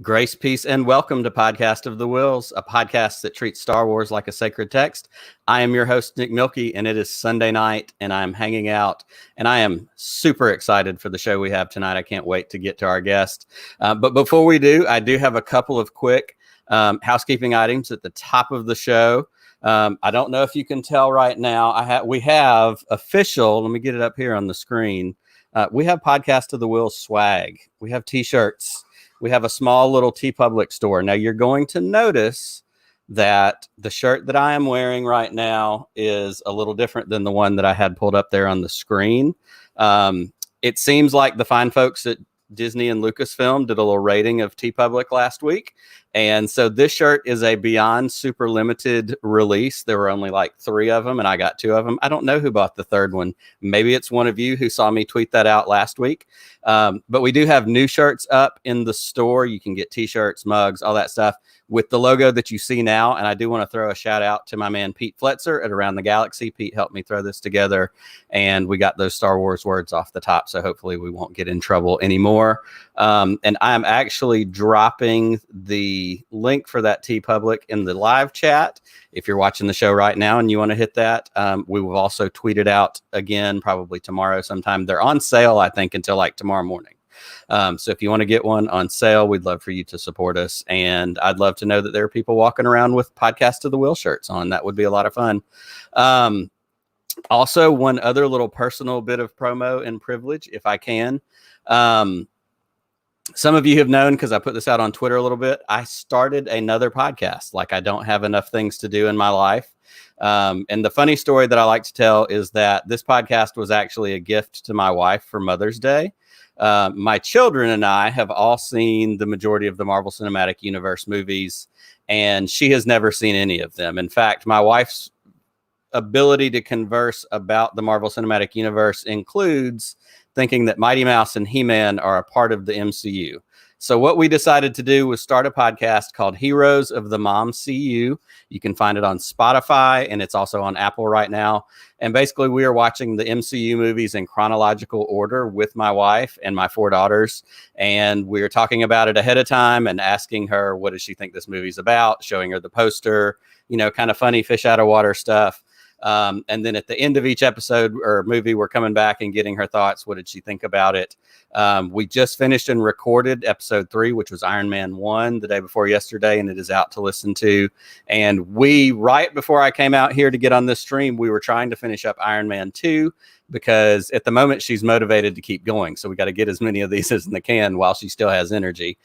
Grace, peace, and welcome to Podcast of the Wills, a podcast that treats Star Wars like a sacred text. I am your host, Nick Milkey, and it is Sunday night, and I'm hanging out, and I am super excited for the show we have tonight. I can't wait to get to our guest. But before we do, I do have a couple of quick housekeeping items at the top of the show. I don't know if you can tell right now. We have official, let me get it up here on the screen. We have Podcast of the Wills swag. We have t-shirts. We have a small little TeePublic store. Now, you're going to notice that the shirt that I am wearing right now is a little different than the one that I had pulled up there on the screen. It seems like the fine folks at Disney and Lucasfilm did a little rating of TeePublic last week. And so this shirt is a beyond super limited release. There were only like 3 of them, and I got 2 of them. I don't know who bought the 3rd one. Maybe it's one of you who saw me tweet that out last week. But we do have new shirts up in the store. You can get t-shirts, mugs, all that stuff with the logo that you see now. And I do want to throw a shout out to my man, Pete Fletzer at Around the Galaxy. Pete helped me throw this together, and we got those Star Wars words off the top. So hopefully we won't get in trouble anymore. And I'm actually dropping the link for that TeePublic in the live chat. If you're watching the show right now and you want to hit that, we will also tweet it out again, probably tomorrow sometime. They're on sale, I think, until like tomorrow morning. So if you want to get one on sale, we'd love for you to support us. And I'd love to know that there are people walking around with Podcast of the Will shirts on. That would be a lot of fun. Also, one other little personal bit of promo and privilege, if I can. Some of you have known, because I put this out on Twitter a little bit, I started another podcast. Like, I don't have enough things to do in my life. And the funny story that I like to tell is that this podcast was actually a gift to my wife for Mother's Day. My children and I have all seen the majority of the Marvel Cinematic Universe movies, and she has never seen any of them. In fact, my wife's ability to converse about the Marvel Cinematic Universe includes thinking that Mighty Mouse and He-Man are a part of the MCU. So what we decided to do was start a podcast called Heroes of the Mom CU. You can find it on Spotify, and it's also on Apple right now. And basically, we are watching the MCU movies in chronological order with my wife and my 4 daughters. And we're talking about it ahead of time and asking her, what does she think this movie's about? Showing her the poster, kind of funny fish out of water stuff. And then at the end of each episode or movie, we're coming back and getting her thoughts. What did she think about it? We just finished and recorded episode 3, which was Iron Man 1 the day before yesterday, and it is out to listen to. And right before I came out here to get on this stream, we were trying to finish up Iron Man 2 because at the moment she's motivated to keep going. So we got to get as many of these as we can while she still has energy.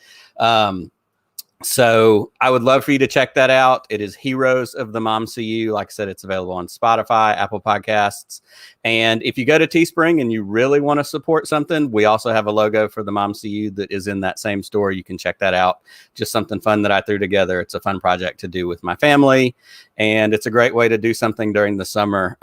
So I would love for you to check that out. It is Heroes of the Mom CU. Like I said, it's available on Spotify, Apple Podcasts. And if you go to Teespring and you really want to support something, we also have a logo for the Mom CU that is in that same store. You can check that out. Just something fun that I threw together. It's a fun project to do with my family. And it's a great way to do something during the summer.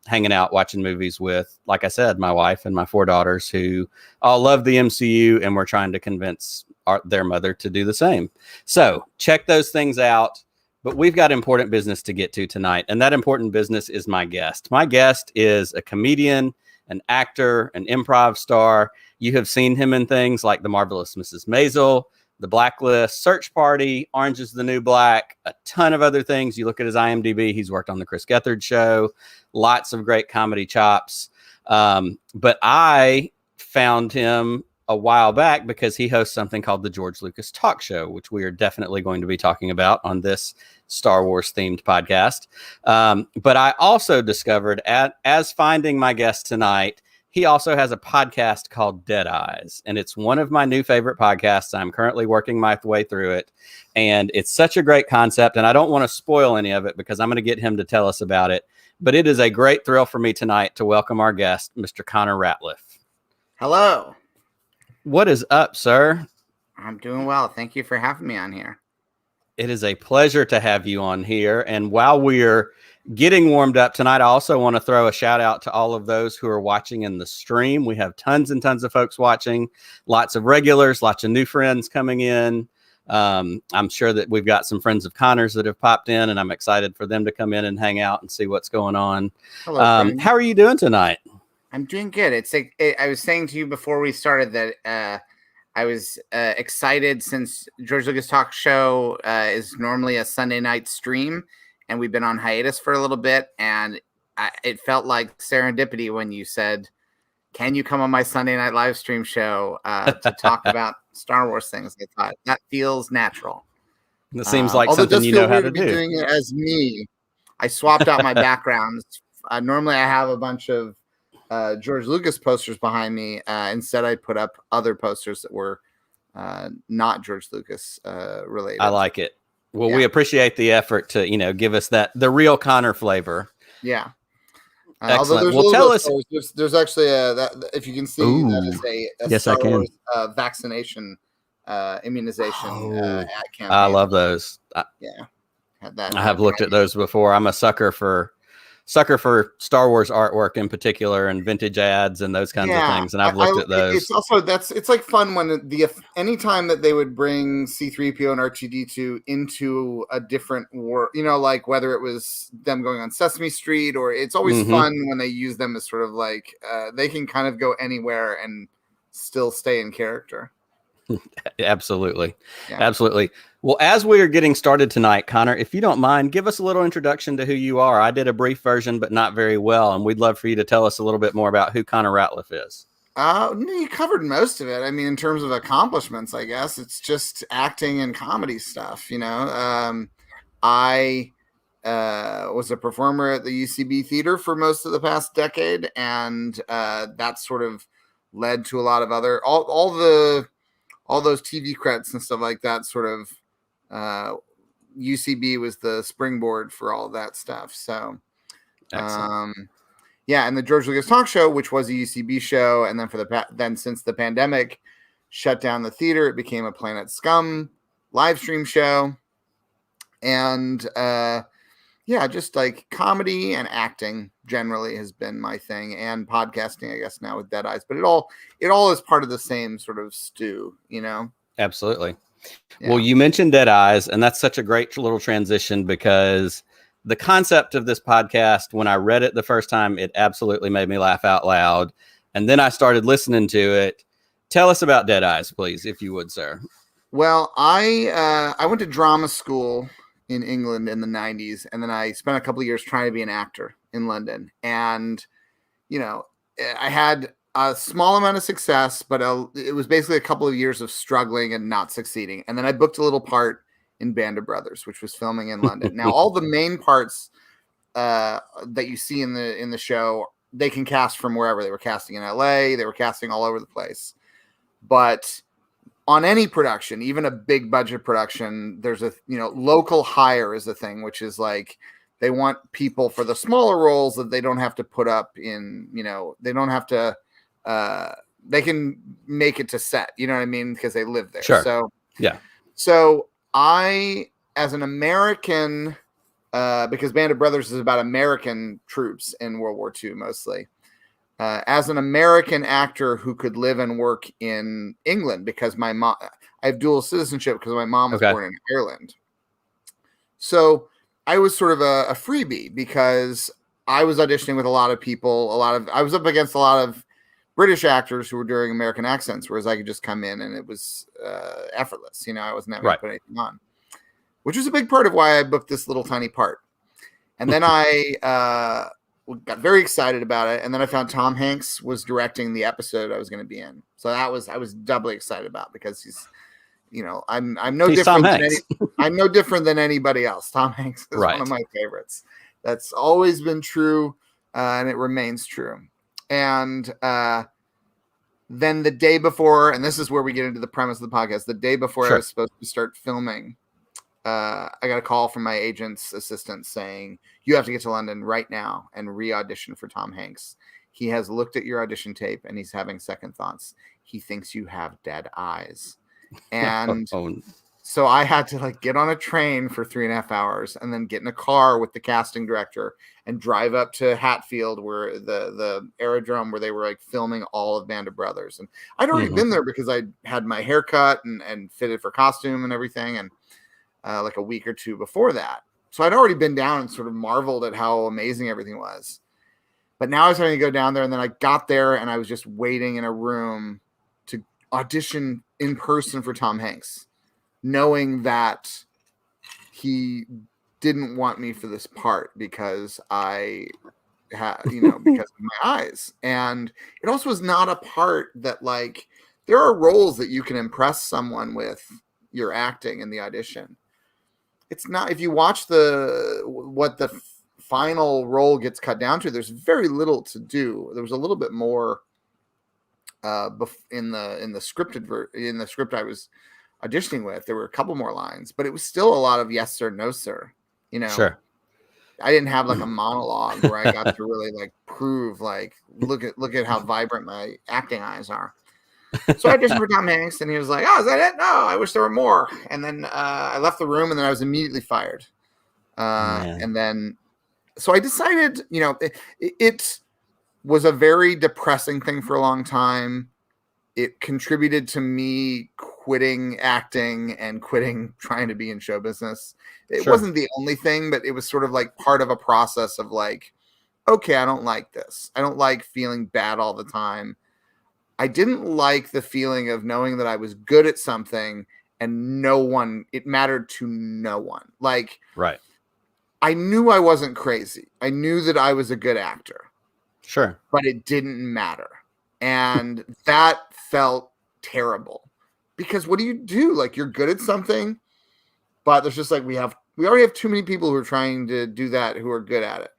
Hanging out, watching movies with, like I said, my wife and my 4 daughters who all love the MCU, and we're trying to convince their mother to do the same. So check those things out. But we've got important business to get to tonight, and that important business is my guest. My guest is a comedian, an actor, an improv star. You have seen him in things like The Marvelous Mrs. Maisel, The Blacklist, Search Party, Orange is the New Black, a ton of other things. You look at his IMDb, he's worked on The Chris Gethard Show, lots of great comedy chops. But I found him a while back because he hosts something called the George Lucas Talk Show, which we are definitely going to be talking about on this Star Wars themed podcast. But I also discovered as finding my guest tonight, he also has a podcast called Dead Eyes, and it's one of my new favorite podcasts. I'm currently working my way through it, and it's such a great concept, and I don't want to spoil any of it because I'm going to get him to tell us about it. But it is a great thrill for me tonight to welcome our guest, Mr. Connor Ratliff. Hello. What is up, sir? I'm doing well. Thank you for having me on here. It is a pleasure to have you on here. And while we're getting warmed up tonight, I also want to throw a shout out to all of those who are watching in the stream. We have tons and tons of folks watching, lots of regulars, lots of new friends coming in. I'm sure that we've got some friends of Connor's that have popped in, and I'm excited for them to come in and hang out and see what's going on. Hello, how are you doing tonight? I'm doing good. It's like I was saying to you before we started that I was excited since George Lucas Talk Show is normally a Sunday night stream, and we've been on hiatus for a little bit, and it felt like serendipity when you said, can you come on my Sunday night live stream show to talk about Star Wars things? I thought that feels natural. It seems like although something it does you feel know how weird to be do. doing it as me. I swapped out my backgrounds. Normally, I have a bunch of George Lucas posters behind me. Instead, I put up other posters that were not George Lucas related. I like it. Well, Yeah. we appreciate the effort to, give us the real Connor flavor. Yeah. Excellent. Although Well, tell us. There's actually that if you can see, that is a yes, Star I can. Wars vaccination immunization ad campaign. I love those. Yeah. I have looked at those before. I'm a sucker for Star Wars artwork in particular, and vintage ads and those kinds of things. And I've looked at those. It's also it's like fun when anytime that they would bring C-3PO and R2-D2 into a different world, like whether it was them going on Sesame Street, or it's always fun when they use them as sort of like they can kind of go anywhere and still stay in character. Absolutely. Yeah. Absolutely. Well, as we are getting started tonight, Connor, if you don't mind, give us a little introduction to who you are. I did a brief version, but not very well. And we'd love for you to tell us a little bit more about who Connor Ratliff is. You covered most of it. I mean, in terms of accomplishments, I guess it's just acting and comedy stuff. I was a performer at the UCB Theater for most of the past decade. And that sort of led to a lot of other, all those TV credits and stuff like that. Sort of UCB was the springboard for all of that stuff. So, and the George Lucas Talk Show, which was a UCB show, and then since the pandemic shut down the theater, it became a Planet Scum live stream show. And just like comedy and acting generally has been my thing, and podcasting, I guess, now with Dead Eyes. But it all is part of the same sort of stew, Absolutely. Yeah. Well, you mentioned Dead Eyes, and that's such a great little transition, because the concept of this podcast, when I read it the first time, it absolutely made me laugh out loud. And then I started listening to it. Tell us about Dead Eyes, please, if you would, sir. Well, I went to drama school in England in the 90s, and then I spent a couple of years trying to be an actor in London. And, I had a small amount of success, but it was basically a couple of years of struggling and not succeeding. And then I booked a little part in Band of Brothers, which was filming in London. Now, all the main parts that you see in the show, they can cast from wherever. They were casting in LA, they were casting all over the place. But on any production, even a big budget production, there's a, local hire is a thing, which is like, they want people for the smaller roles that they don't have to put up in, they don't have to, they can make it to set, you know what I mean? Because they live there. Sure. So, yeah. So I, as an American, because Band of Brothers is about American troops in World War II, mostly. As an American actor who could live and work in England, because my mom, I have dual citizenship because my mom was born in Ireland. So I was sort of a freebie, because I was auditioning with a lot of people. I was up against a lot of British actors who were doing American accents, whereas I could just come in and it was effortless. I wasn't having to put anything on, which was a big part of why I booked this little tiny part. And then I got very excited about it, and then I found Tom Hanks was directing the episode I was going to be in. So I was doubly excited about, because he's, I'm no different than anybody else. Tom Hanks is one of my favorites. That's always been true, and it remains true. And then the day before, and this is where we get into the premise of the podcast, the day before I was supposed to start filming, I got a call from my agent's assistant saying, you have to get to London right now and re-audition for Tom Hanks. He has looked at your audition tape and he's having second thoughts. He thinks you have dead eyes. And so I had to get on a train for 3.5 hours and then get in a car with the casting director and drive up to Hatfield, where the aerodrome where they were filming all of Band of Brothers. And I'd already been there because I had my hair cut and fitted for costume and everything. And a week or two before that. So I'd already been down and sort of marveled at how amazing everything was. But now I was having to go down there, and then I got there and I was just waiting in a room to audition in person for Tom Hanks, knowing that he didn't want me for this part because I had, because of my eyes. And it also was not a part that, like, there are roles that you can impress someone with your acting in the audition. It's not, if you watch what the final role gets cut down to, there's very little to do. There was a little bit more in the script I was auditioning with. There were a couple more lines, but it was still a lot of yes sir, no sir. Sure. I didn't have like a monologue where I got to really like prove, like, look at how vibrant my acting eyes are. So I auditioned for Tom Hanks, and he was like, "Oh, is that it? No, I wish there were more." And then I left the room, and then I was immediately fired. And then, so I decided, it was a very depressing thing for a long time. It contributed to me quitting acting and quitting trying to be in show business. It wasn't the only thing, but it was sort of like part of a process of like, okay, I don't like this. I don't like feeling bad all the time. I didn't like the feeling of knowing that I was good at something and it mattered to no one. Like, right. I knew I wasn't crazy. I knew that I was a good actor. Sure. But it didn't matter. And that felt terrible, because what do you do? Like, you're good at something, but there's just like, we already have too many people who are trying to do that, who are good at it,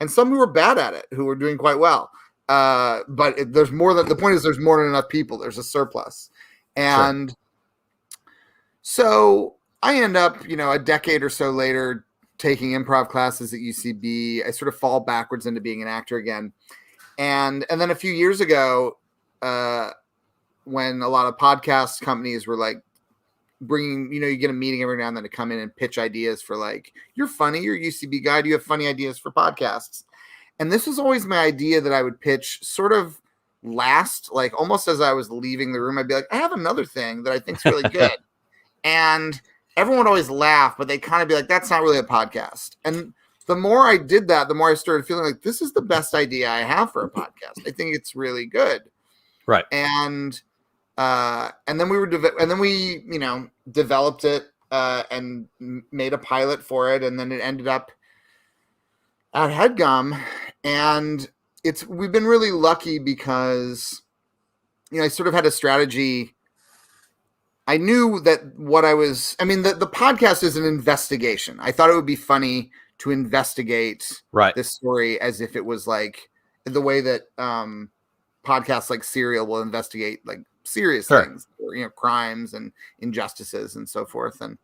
and some who are bad at it, who are doing quite well. But there's more than, the point is, there's more than enough people. There's a surplus. And so I end up, a decade or so later, taking improv classes at UCB. I sort of fall backwards into being an actor again. And then a few years ago, when a lot of podcast companies were like bringing, you get a meeting every now and then to come in and pitch ideas for, like, you're funny, you're a UCB guy, do you have funny ideas for podcasts? And this was always my idea that I would pitch sort of last, like almost as I was leaving the room. I'd be like, I have another thing that I think is really good. And everyone would always laugh, but they'd kind of be like, that's not really a podcast. And the more I did that, the more I started feeling like, this is the best idea I have for a podcast. I think it's really good. Right. And then we developed it and made a pilot for it. And then it ended up at HeadGum. And we've been really lucky because, I sort of had a strategy. I knew that the podcast is an investigation. I thought it would be funny to investigate this story as if it was like the way that podcasts like Serial will investigate like serious things, or, crimes and injustices and so forth. And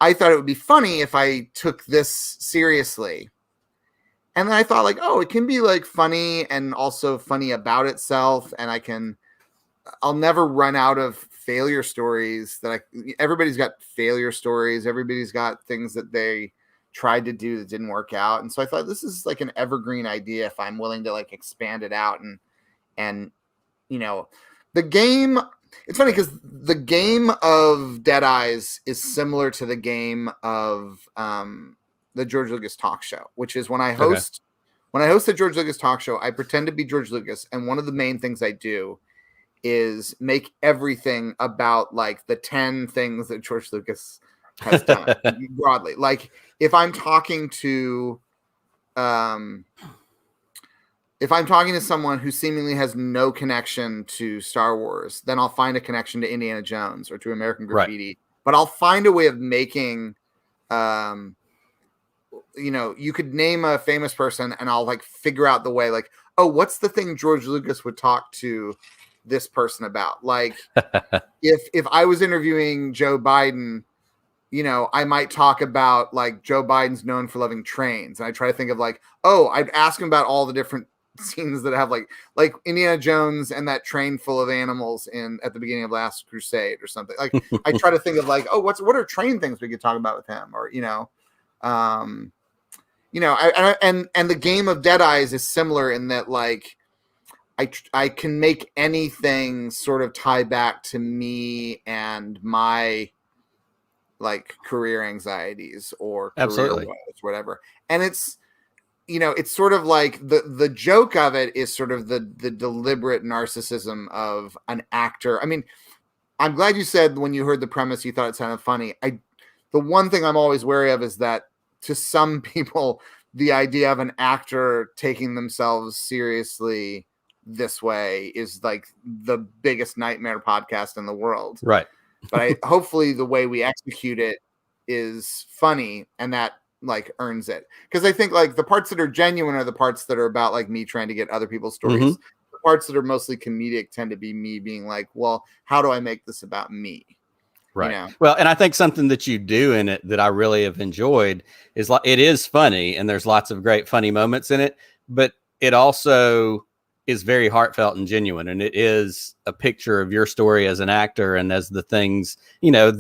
I thought it would be funny if I took this seriously. And then I thought, like, oh, it can be like funny and also funny about itself. And I'll never run out of failure stories everybody's got failure stories. Everybody's got things that they tried to do that didn't work out. And so I thought, this is like an evergreen idea if I'm willing to like expand it out. And the game, it's funny because the game of Dead Eyes is similar to the game of the George Lucas talk show, which is when I host the George Lucas talk show, I pretend to be George Lucas. And one of the main things I do is make everything about like the 10 things that George Lucas has done broadly. Like, if I'm talking to someone who seemingly has no connection to Star Wars, then I'll find a connection to Indiana Jones or to American Graffiti. But I'll find a way of making, you could name a famous person and I'll like figure out the way, like, oh, what's the thing George Lucas would talk to this person about? Like, if I was interviewing Joe Biden, I might talk about like Joe Biden's known for loving trains. And I try to think of like, oh, I'd ask him about all the different scenes that have like Indiana Jones and that train full of animals at the beginning of Last Crusade or something. Like, I try to think of like, oh, what are train things we could talk about with him? Or, and the game of Dead Eyes is similar in that, like, I can make anything sort of tie back to me and my like career anxieties or career woes, whatever. And it's, it's sort of like the joke of it is sort of the deliberate narcissism of an actor. I mean, I'm glad you said when you heard the premise, you thought it sounded funny. The one thing I'm always wary of is that to some people, the idea of an actor taking themselves seriously this way is like the biggest nightmare podcast in the world. Right. But hopefully the way we execute it is funny, and that like earns it. Because I think like the parts that are genuine are the parts that are about like me trying to get other people's stories. Mm-hmm. The parts that are mostly comedic tend to be me being like, well, how do I make this about me? Right. You know? Well, and I think something that you do in it that I really have enjoyed is like, it is funny and there's lots of great funny moments in it, but it also is very heartfelt and genuine. And it is a picture of your story as an actor and as the things, you know,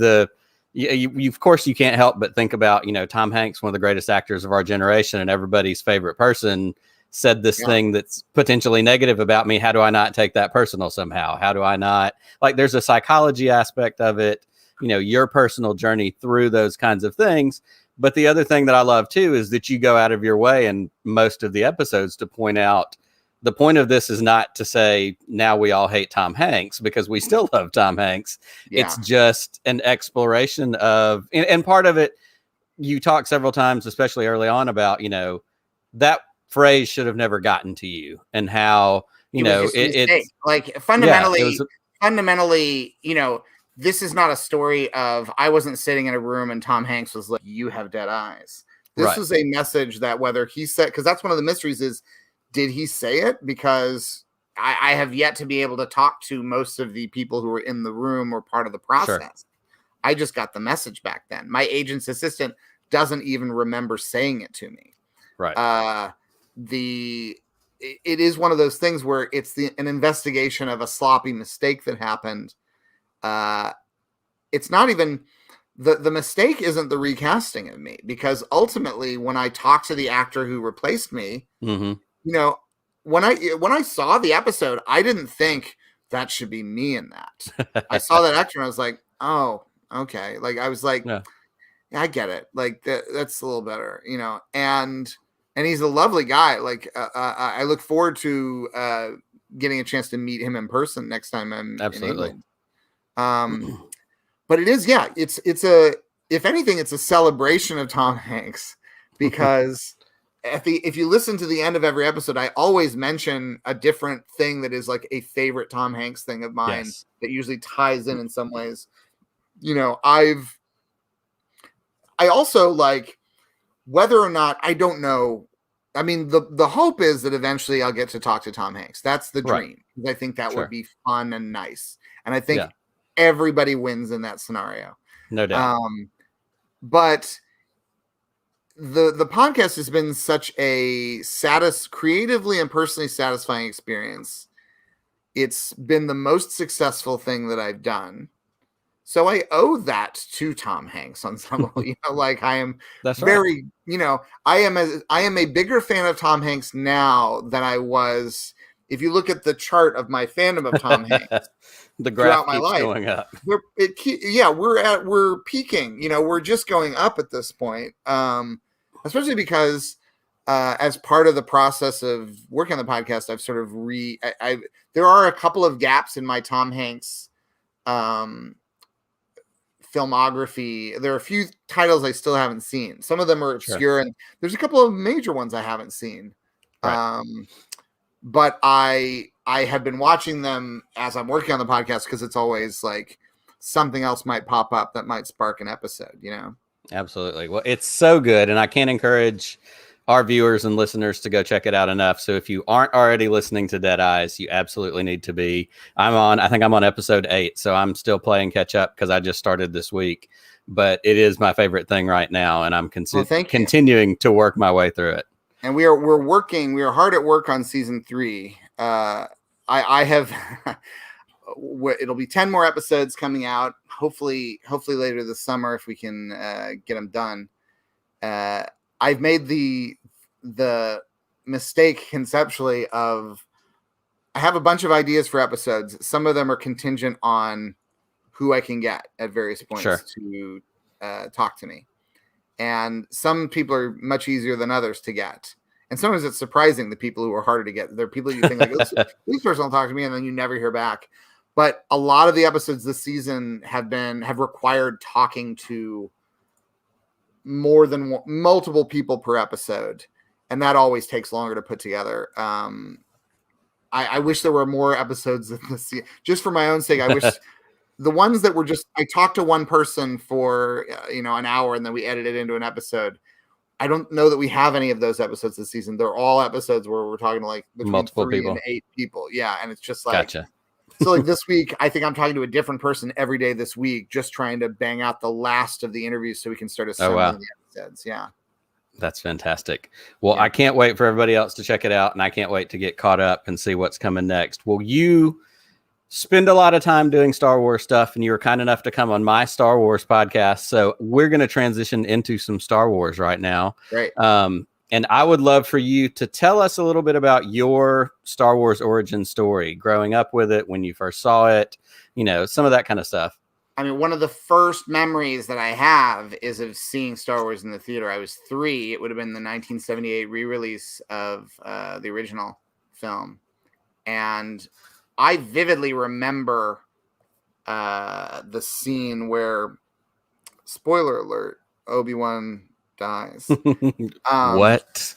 you of course you can't help but think about, you know, Tom Hanks, one of the greatest actors of our generation and everybody's favorite person, said this thing that's potentially negative about me. How do I not take that personal somehow? How do I not, like, there's a psychology aspect of it, you know, your personal journey through those kinds of things. But the other thing that I love too is that you go out of your way in most of the episodes to point out the point of this is not to say now we all hate Tom Hanks, because we still love Tom Hanks. Yeah. It's just an exploration of, and part of it, you talk several times, especially early on, about, you know, that phrase should have never gotten to you and how, you know, it's like fundamentally, you know, this is not a story of I wasn't sitting in a room and Tom Hanks was like, you have dead eyes. This was a message that whether he said, because that's one of the mysteries is, did he say it? Because I have yet to be able to talk to most of the people who were in the room or part of the process. Sure. I just got the message back then. My agent's assistant doesn't even remember saying it to me. Right. It is one of those things where it's an investigation of a sloppy mistake that happened. It's not even the mistake isn't the recasting of me, because ultimately when I talked to the actor who replaced me, mm-hmm. you know, when I saw the episode, I didn't think that should be me in that. I saw that actor and I was like, oh, okay. Like I was like, yeah, I get it. Like that's a little better, you know, and he's a lovely guy. Like I look forward to getting a chance to meet him in person next time I'm in England. But it is, yeah, it's if anything, it's a celebration of Tom Hanks, because if you listen to the end of every episode, I always mention a different thing that is like a favorite Tom Hanks thing of mine that usually ties in some ways. You know, I also like, whether or not, I don't know. I mean, the hope is that eventually I'll get to talk to Tom Hanks. That's the dream. Right. I think that would be fun and nice. And I think everybody wins in that scenario. No doubt. But the podcast has been such a creatively and personally satisfying experience. It's been the most successful thing that I've done. So I owe that to Tom Hanks on some level. You know, like I am very, you know, I am a bigger fan of Tom Hanks now than I was. If you look at the chart of my fandom of Tom Hanks, the graph throughout my life, going up. We're peaking. You know, we're just going up at this point. Especially because as part of the process of working on the podcast, I've sort of there are a couple of gaps in my Tom Hanks filmography. There are a few titles I still haven't seen. Some of them are obscure, and there's a couple of major ones I haven't seen. Right. But I have been watching them as I'm working on the podcast, because it's always like something else might pop up that might spark an episode, you know? Absolutely. Well, it's so good, and I can't encourage our viewers and listeners to go check it out enough. So if you aren't already listening to Dead Eyes, you absolutely need to be. I think I'm on episode 8, so I'm still playing catch up because I just started this week. But it is my favorite thing right now, and I'm continuing to work my way through it. And we are hard at work on season 3. I have it'll be 10 more episodes coming out, hopefully later this summer, if we can get them done. I've made the mistake conceptually of, I have a bunch of ideas for episodes. Some of them are contingent on who I can get at various points to talk to me. And some people are much easier than others to get. And sometimes it's surprising, the people who are harder to get. There are people you think like, this person will talk to me, and then you never hear back. But a lot of the episodes this season have required talking to multiple people per episode, and that always takes longer to put together. I wish there were more episodes in this season. Just for my own sake, I wish the ones that were just I talked to one person for an hour and then we edited it into an episode. I don't know that we have any of those episodes this season. They're all episodes where we're talking to like between multiple 3 people and 8 people. Yeah, and it's just like gotcha. So like this week, I think I'm talking to a different person every day this week, just trying to bang out the last of the interviews so we can start assembling the episodes. Yeah. That's fantastic. Well, I can't wait for everybody else to check it out, and I can't wait to get caught up and see what's coming next. Well, you spend a lot of time doing Star Wars stuff, and you were kind enough to come on my Star Wars podcast. So we're going to transition into some Star Wars right now. Right. And I would love for you to tell us a little bit about your Star Wars origin story, growing up with it, when you first saw it, some of that kind of stuff. I mean, one of the first memories that I have is of seeing Star Wars in the theater. I was 3. It would have been the 1978 re-release of the original film. And I vividly remember the scene where, spoiler alert, Obi-Wan dies. What?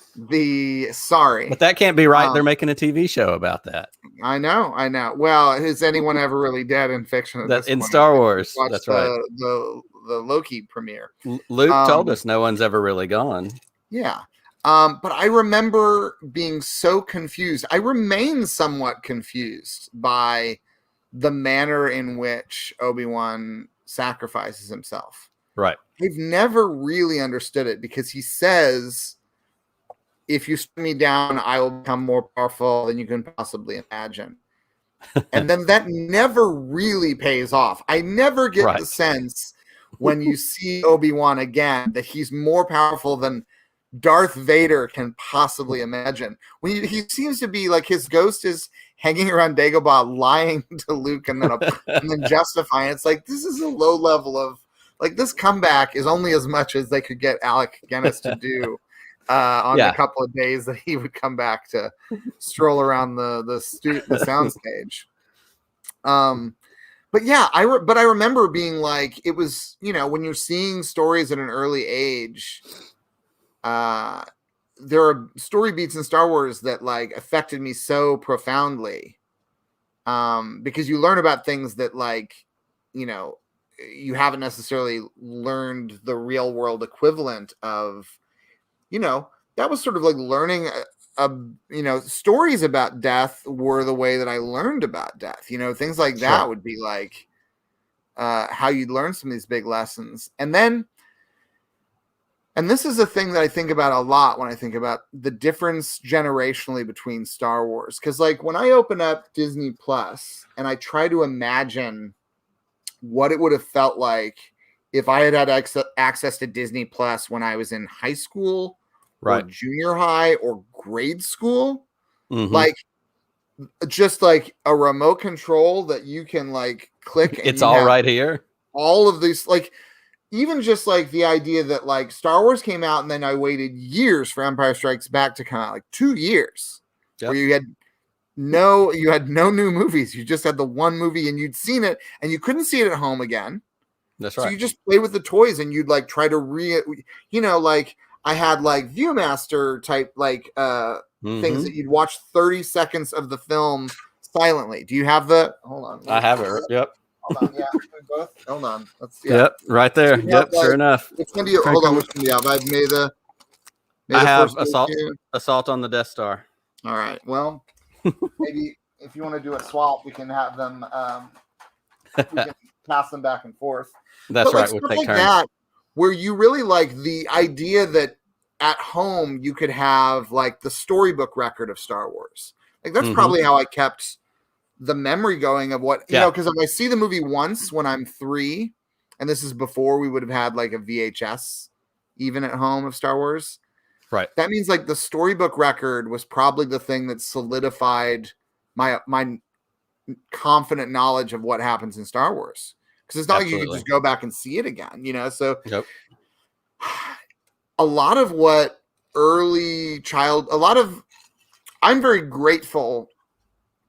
Sorry. But that can't be right. They're making a TV show about that. I know. Well, is anyone ever really dead in fiction? In Star Wars. That's right. The Loki premiere. Luke told us no one's ever really gone. Yeah. But I remember being so confused. I remain somewhat confused by the manner in which Obi-Wan sacrifices himself. Right. I've never really understood it because he says, if you strike me down, I will become more powerful than you can possibly imagine. And then that never really pays off. I never get the sense when you see Obi-Wan again that he's more powerful than Darth Vader can possibly imagine. When he seems to be like his ghost is hanging around Dagobah, lying to Luke and then justifying. It's like, this is a low level of, like, this comeback is only as much as they could get Alec Guinness to do on the couple of days that he would come back to stroll around the soundstage. But yeah, I remember being like, it was, when you're seeing stories at an early age, there are story beats in Star Wars that like affected me so profoundly, because you learn about things that like, you haven't necessarily learned the real world equivalent of, that was sort of like learning, stories about death were the way that I learned about death, things like that would be like, how you'd learn some of these big lessons. And this is a thing that I think about a lot when I think about the difference generationally between Star Wars. Cause like when I open up Disney Plus and I try to imagine what it would have felt like if I had access to Disney Plus when I was in high school or junior high or grade school, like just like a remote control that you can like click. And it's all right here. All of these, like, even just like the idea that like Star Wars came out and then I waited years for Empire Strikes Back to come out, like 2 years where you had no new movies. You just had the one movie and you'd seen it and you couldn't see it at home again. That's right. So you just play with the toys and you'd like try to like I had like Viewmaster type like things that you'd watch 30 seconds of the film silently. Do you have hold on. I have it. Yep. Hold on. Yeah. Both? Hold on. Yep. Right there. Yep. Sure enough. Which one do you hold on? Which one do you have? I have Assault on the Death Star. All right. Well, maybe if you want to do a swap, we can have them. We can pass them back and forth. That's right. We'll take turns. That, where you really like the idea that at home you could have like the storybook record of Star Wars. Like that's probably how I kept the memory going of what because if I see the movie once when I'm 3, and this is before we would have had like a VHS even at home of Star Wars. Right. That means like the storybook record was probably the thing that solidified my confident knowledge of what happens in Star Wars. Because it's not like you can just go back and see it again, So a lot of what I'm very grateful,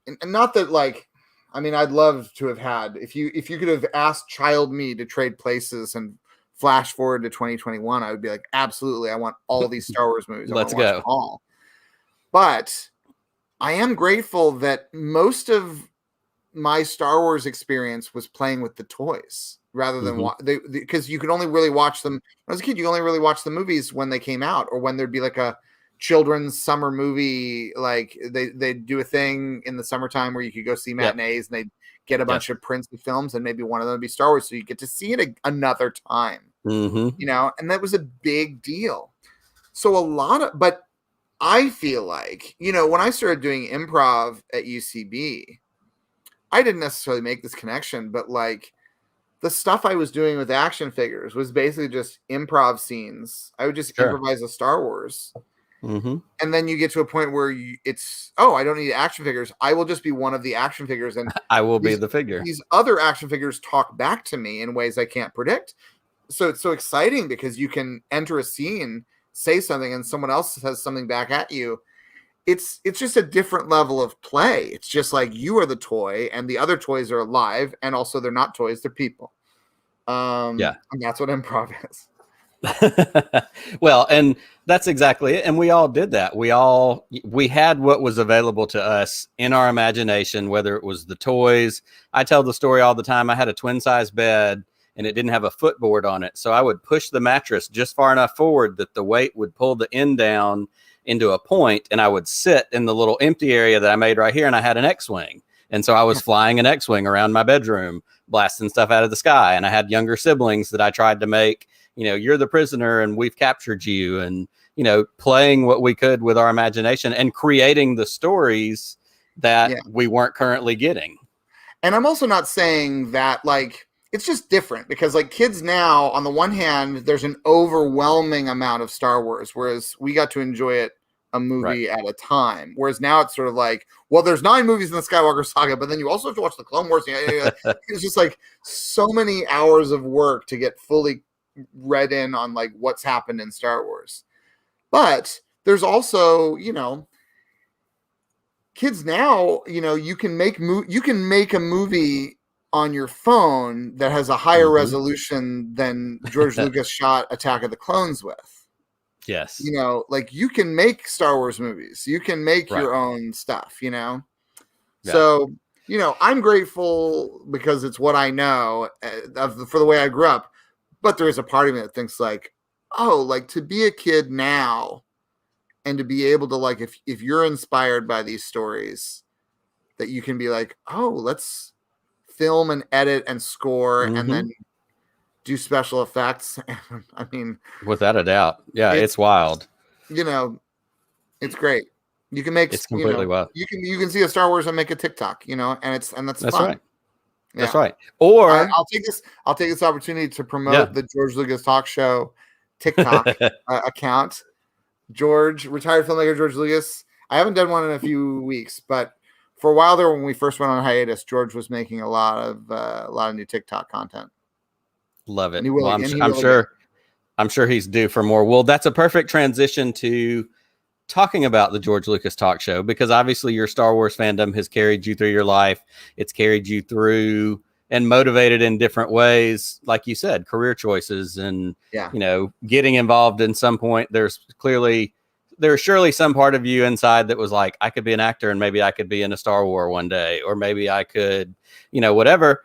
and not that like I mean, I'd love to have had if you could have asked child me to trade places and flash forward to 2021, I would be like, absolutely, I want all these Star Wars movies. I want Let's to watch go. them all. But I am grateful that most of my Star Wars experience was playing with the toys rather than because you could only really watch them. When I was a kid, you only really watched the movies when they came out, or when there'd be like a children's summer movie, like they'd do a thing in the summertime where you could go see matinees and they'd get a bunch of Prince films, and maybe one of them would be Star Wars, so you get to see it another time. You know, and that was a big deal. So but I feel like, you know, when I started doing improv at UCB, I didn't necessarily make this connection, but like the stuff I was doing with action figures was basically just improv scenes. I would just improvise a Star Wars. And then you get to a point where I don't need action figures. I will just be one of the action figures. And I will be the figure. These other action figures talk back to me in ways I can't predict. So it's so exciting because you can enter a scene, say something, and someone else says something back at you. It's just a different level of play. It's just like you are the toy and the other toys are alive, and also they're not toys, they're people. And that's what improv is. Well, and that's exactly it. And we all did that. We had what was available to us in our imagination, whether it was the toys. I tell the story all the time. I had a twin size bed and it didn't have a footboard on it. So I would push the mattress just far enough forward that the weight would pull the end down into a point, and I would sit in the little empty area that I made right here, and I had an X-Wing. And so I was flying an X-Wing around my bedroom, blasting stuff out of the sky. And I had younger siblings that I tried to make, you know, you're the prisoner and we've captured you, and, you know, playing what we could with our imagination and creating the stories that we weren't currently getting. And I'm also not saying that, like, it's just different because, like, kids now, on the one hand, there's an overwhelming amount of Star Wars, whereas we got to enjoy it a movie at a time. Whereas now it's sort of like, well, there's 9 movies in the Skywalker saga, but then you also have to watch the Clone Wars. It's just like so many hours of work to get fully read in on like what's happened in Star Wars. But there's also, you know, kids now, you know, you can make a movie on your phone that has a higher resolution than George Lucas shot Attack of the Clones with. Yes. You know, like you can make Star Wars movies. You can make your own stuff, you know? Yeah. So, you know, I'm grateful because it's what I know for the way I grew up. But there is a part of me that thinks like, oh, like to be a kid now and to be able to like, if you're inspired by these stories, that you can be like, oh, let's film and edit and score and then do special effects. I mean, without a doubt. Yeah, it's wild. You know, it's great. You can make it's completely wild. You can see a Star Wars and make a TikTok, you know, and that's fun. Right. Yeah. That's right. Or I'll take this opportunity to promote the George Lucas Talk Show TikTok account. Retired filmmaker George Lucas. I haven't done one in a few weeks, but for a while there, when we first went on hiatus, George was making a lot of new TikTok content. Love it. I'm sure he's due for more. Well, that's a perfect transition to talking about the George Lucas Talk Show, because obviously your Star Wars fandom has carried you through your life. It's carried you through and motivated in different ways, like you said, career choices and you know, getting involved in some point. There's surely some part of you inside that was like, I could be an actor and maybe I could be in a Star Wars one day, or maybe I could, you know, whatever.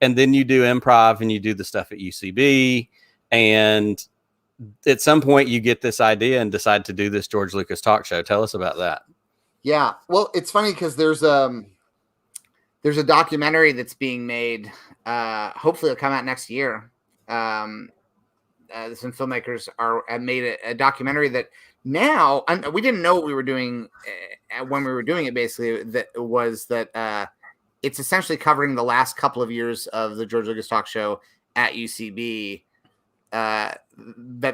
And then you do improv and you do the stuff at UCB. And at some point you get this idea and decide to do this George Lucas Talk Show. Tell us about that. Yeah. Well, it's funny because there's a documentary that's being made. Hopefully it'll come out next year. Some filmmakers have made a documentary that now, and we didn't know what we were doing when we were doing it. Basically, it's essentially covering the last couple of years of the George Lucas Talk Show at UCB, that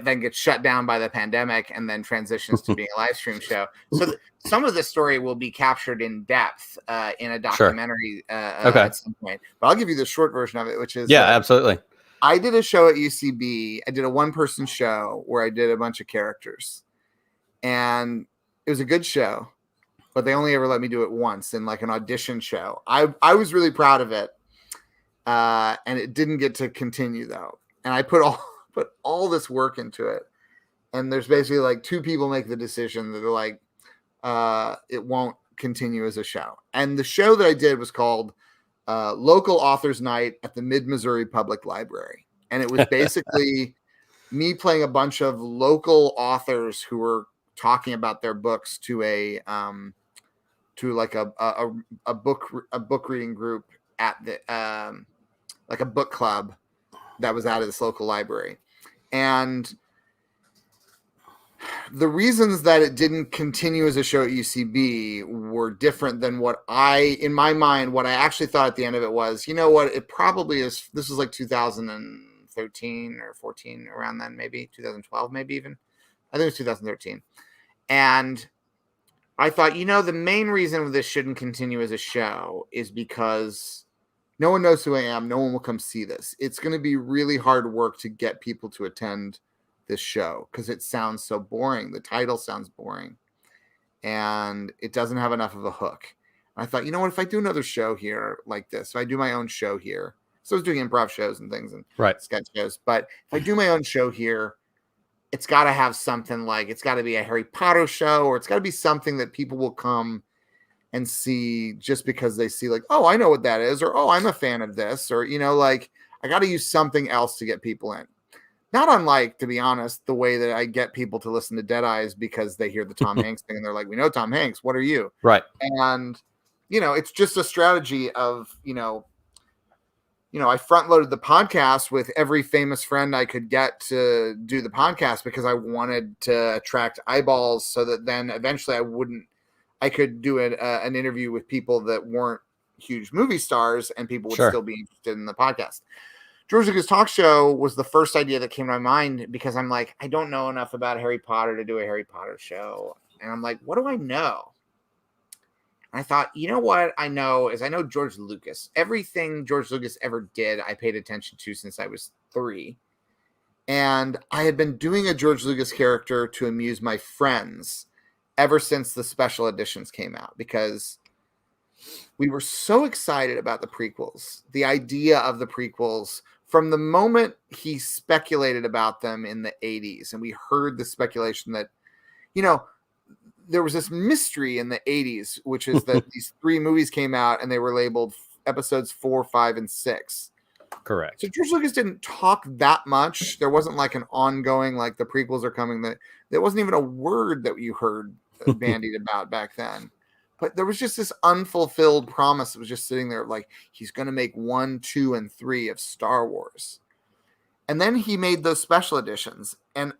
then gets shut down by the pandemic and then transitions to being a live stream show. So some of the story will be captured in depth in a documentary at some point. But I'll give you the short version of it, which is absolutely. I did a show at UCB. I did a one-person show where I did a bunch of characters. And it was a good show. but they only ever let me do it once in like an audition show. I was really proud of it. And it didn't get to continue though. And I put all this work into it. And there's basically like two people make the decision that are like, it won't continue as a show. And the show that I did was called Local Authors Night at the Mid-Missouri Public Library. And it was basically me playing a bunch of local authors who were talking about their books to a book reading group at the like a book club that was out of this local library. And the reasons that it didn't continue as a show at UCB were different than what in my mind, what I actually thought at the end of it was, you know what, it probably is. This was like 2013 or 14, around then, maybe 2012, maybe even. I think it was 2013. And I thought, the main reason this shouldn't continue as a show is because no one knows who I am. No one will come see this. It's going to be really hard work to get people to attend this show because it sounds so boring. The title sounds boring and it doesn't have enough of a hook. I thought, if I do another show here like this, if I do my own show here, so I was doing improv shows and things and sketch shows, but if I do my own show here, it's got to have something like, it's got to be a Harry Potter show, or it's got to be something that people will come and see just because they see like, oh, I know what that is, or, oh, I'm a fan of this, or, like I got to use something else to get people in. Not unlike, to be honest, the way that I get people to listen to Dead Eyes because they hear the Tom Hanks thing and they're like, we know Tom Hanks. What are you? Right. And, it's just a strategy of, I front loaded the podcast with every famous friend I could get to do the podcast because I wanted to attract eyeballs so that then eventually I could do an interview with people that weren't huge movie stars and people would still be interested in the podcast. George Lucas Talk Show was the first idea that came to my mind because I'm like, I don't know enough about Harry Potter to do a Harry Potter show. And I'm like, what do I know? And I thought, what I know is I know George Lucas. Everything George Lucas ever did, I paid attention to since I was 3. And I had been doing a George Lucas character to amuse my friends ever since the special editions came out because we were so excited about the prequels, the idea of the prequels, from the moment he speculated about them in the 80s. And we heard the speculation that, there was this mystery in the 80s, which is that these 3 movies came out and they were labeled episodes 4, 5, and 6. Correct. So George Lucas didn't talk that much. There wasn't like an ongoing, like the prequels are coming. There wasn't even a word that you heard bandied about back then. But there was just this unfulfilled promise that was just sitting there like, he's going to make 1, 2, and 3 of Star Wars. And then he made those special editions. And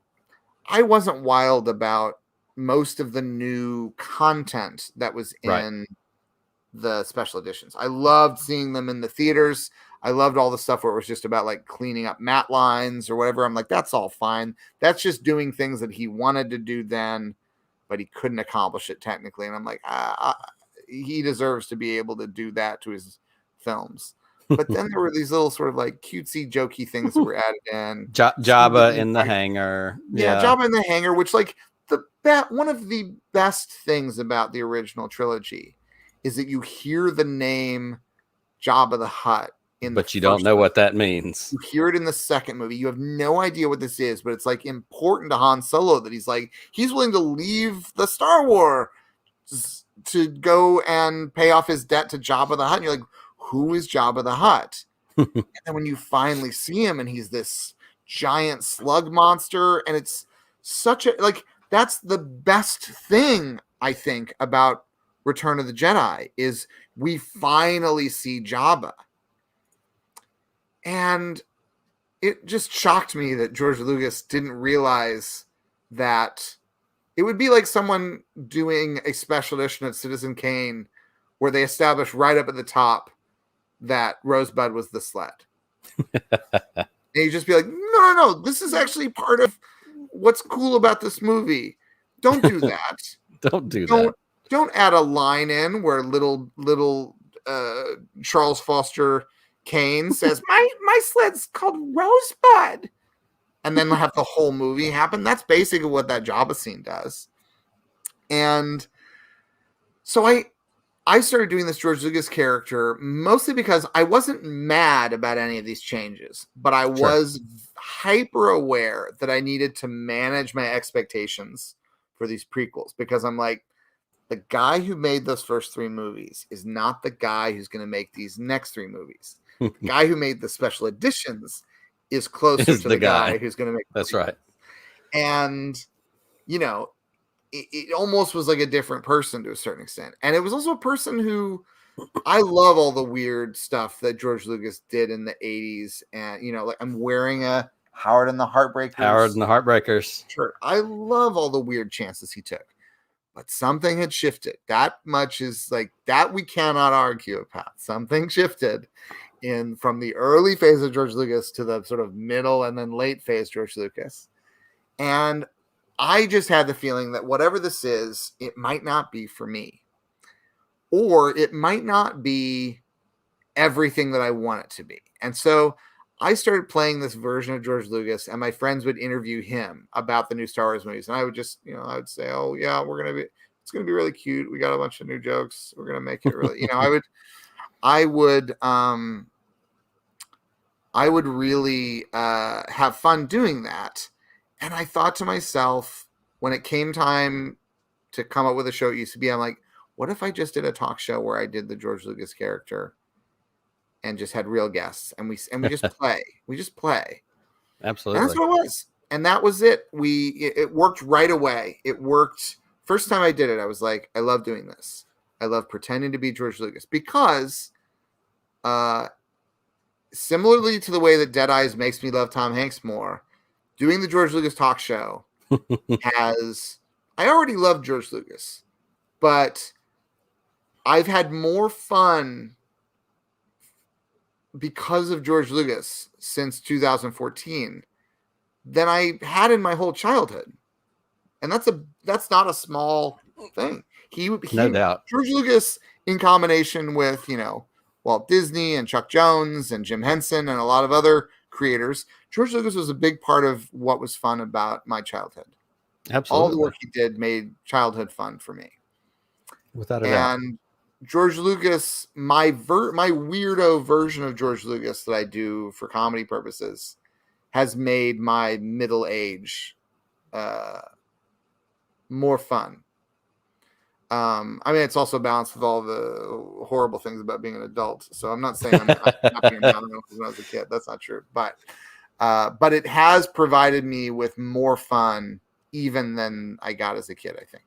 I wasn't wild about most of the new content that was in the special editions. I loved seeing them in the theaters. I loved all the stuff where it was just about like cleaning up matte lines or whatever. I'm like, that's all fine. That's just doing things that he wanted to do then, but he couldn't accomplish it technically. And I'm like, he deserves to be able to do that to his films. But then there were these little sort of like cutesy, jokey things that were added in. Jabba in the hangar. Yeah, Jabba in the hangar, which like one of the best things about the original trilogy is that you hear the name Jabba the Hutt but you don't know what that means. You hear it in the second movie. You have no idea what this is, but it's like important to Han Solo that he's willing to leave the Star Wars to go and pay off his debt to Jabba the Hutt. And you're like, who is Jabba the Hutt? And then when you finally see him and he's this giant slug monster, and it's such a that's the best thing I think about Return of the Jedi is we finally see Jabba. And it just shocked me that George Lucas didn't realize that it would be like someone doing a special edition of Citizen Kane where they establish right up at the top that Rosebud was the sled. And you just be like, no, this is actually part of what's cool about this movie. Don't do that. Don't do that. Don't add a line in where little Charles Foster Kane says, my sled's called Rosebud. And then have the whole movie happen. That's basically what that Jabba scene does. And So I started doing this George Lucas character mostly because I wasn't mad about any of these changes, but I was hyper aware that I needed to manage my expectations for these prequels, because I'm like, the guy who made those first 3 movies is not the guy who's going to make these next 3 movies. The guy who made the special editions is closer to the guy who's going to make. That's right. And, you know, it almost was like a different person to a certain extent. And it was also a person who, I love all the weird stuff that George Lucas did in the 80s. And, you know, like I'm wearing a Howard and the Heartbreakers shirt. I love all the weird chances he took. But something had shifted. That much is like that we cannot argue about. Something shifted from the early phase of George Lucas to the sort of middle and then late phase George Lucas. And I just had the feeling that whatever this is, it might not be for me. Or it might not be everything that I want it to be. And so I started playing this version of George Lucas, and my friends would interview him about the new Star Wars movies. And I would just, I would say, oh yeah, it's going to be really cute. We got a bunch of new jokes. We're going to make it really, I would really have fun doing that. And I thought to myself, when it came time to come up with a show at UCB, I'm like, what if I just did a talk show where I did the George Lucas character and just had real guests, and we just play. We just play. Absolutely. And that's what it was. And that was it. It worked right away. It worked. First time I did it, I was like, I love doing this. I love pretending to be George Lucas, because similarly to the way that Dead Eyes makes me love Tom Hanks more, doing the George Lucas talk show I already loved George Lucas, but I've had more fun because of George Lucas since 2014 than I had in my whole childhood. And that's not a small thing. No doubt. George Lucas, in combination with, Walt Disney and Chuck Jones and Jim Henson and a lot of other creators, George Lucas was a big part of what was fun about my childhood. Absolutely. All the work he did made childhood fun for me. Without a doubt. And George Lucas, my weirdo version of George Lucas that I do for comedy purposes, has made my middle age more fun. It's also balanced with all the horrible things about being an adult. So I'm not saying I'm happy now than when I was a kid. That's not true. But it has provided me with more fun even than I got as a kid, I think.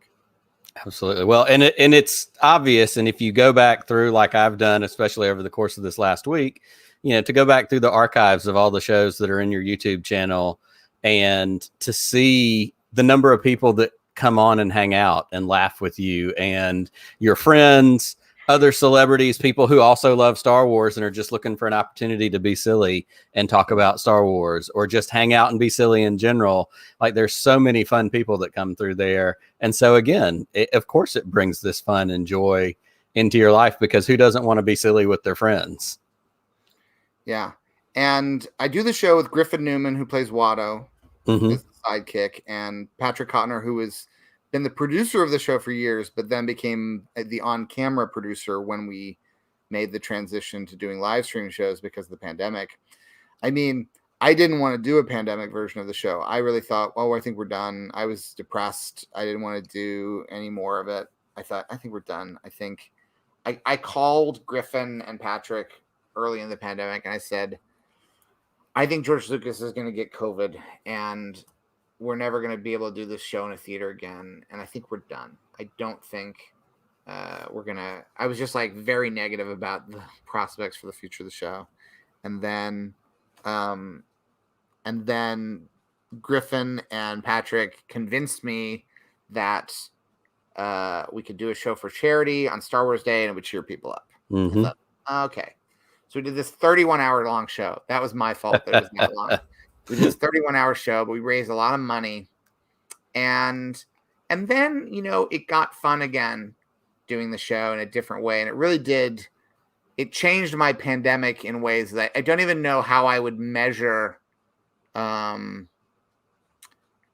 Absolutely. Well, and it's obvious. And if you go back through, like I've done, especially over the course of this last week, to go back through the archives of all the shows that are in your YouTube channel and to see the number of people that come on and hang out and laugh with you and your friends, other celebrities, people who also love Star Wars and are just looking for an opportunity to be silly and talk about Star Wars or just hang out and be silly in general. Like there's so many fun people that come through there. And so again, of course it brings this fun and joy into your life, because who doesn't want to be silly with their friends? Yeah. And I do the show with Griffin Newman, who plays Watto, as the sidekick, and Patrick Cotner, who has been the producer of the show for years, but then became the on-camera producer when we made the transition to doing live stream shows because of the pandemic. I didn't want to do a pandemic version of the show. I really thought, I think we're done. I was depressed. I didn't want to do any more of it. I think we're done. I called Griffin and Patrick early in the pandemic, and I said, I think George Lucas is going to get COVID, and we're never going to be able to do this show in a theater again. And I think we're done. I don't think we're going to. I was just like very negative about the prospects for the future of the show. And then Griffin and Patrick convinced me that we could do a show for charity on Star Wars Day and it would cheer people up. I thought, okay. So we did this 31-hour long show. That was my fault that it was that long. We did this 31-hour show, but we raised a lot of money. And then, it got fun again doing the show in a different way. And it really did. It changed my pandemic in ways that I don't even know how I would measure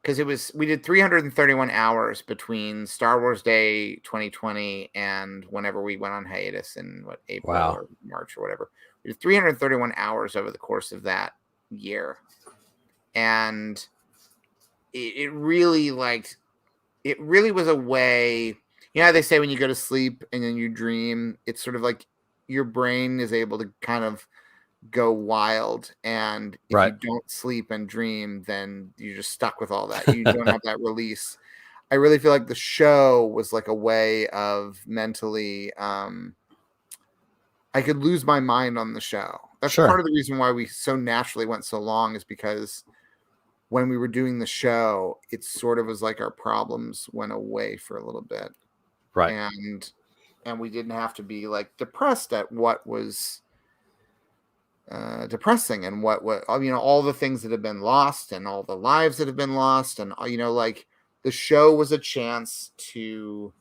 because we did 331 hours between Star Wars Day 2020 and whenever we went on hiatus in April Wow. or March or whatever. We did 331 hours over the course of that year, and it really was a way. You know how they say when you go to sleep and then you dream, it's sort of like your brain is able to kind of go wild, and if Right. you don't sleep and dream, then you're just stuck with all that. You don't have that release. I really feel like the show was like a way of mentally I could lose my mind on the show. That's Sure. part of the reason why we so naturally went so long, is because when we were doing the show, it sort of was like our problems went away for a little bit. Right. And we didn't have to be like depressed at what was depressing, and what all the things that have been lost and all the lives that have been lost, and like the show was a chance to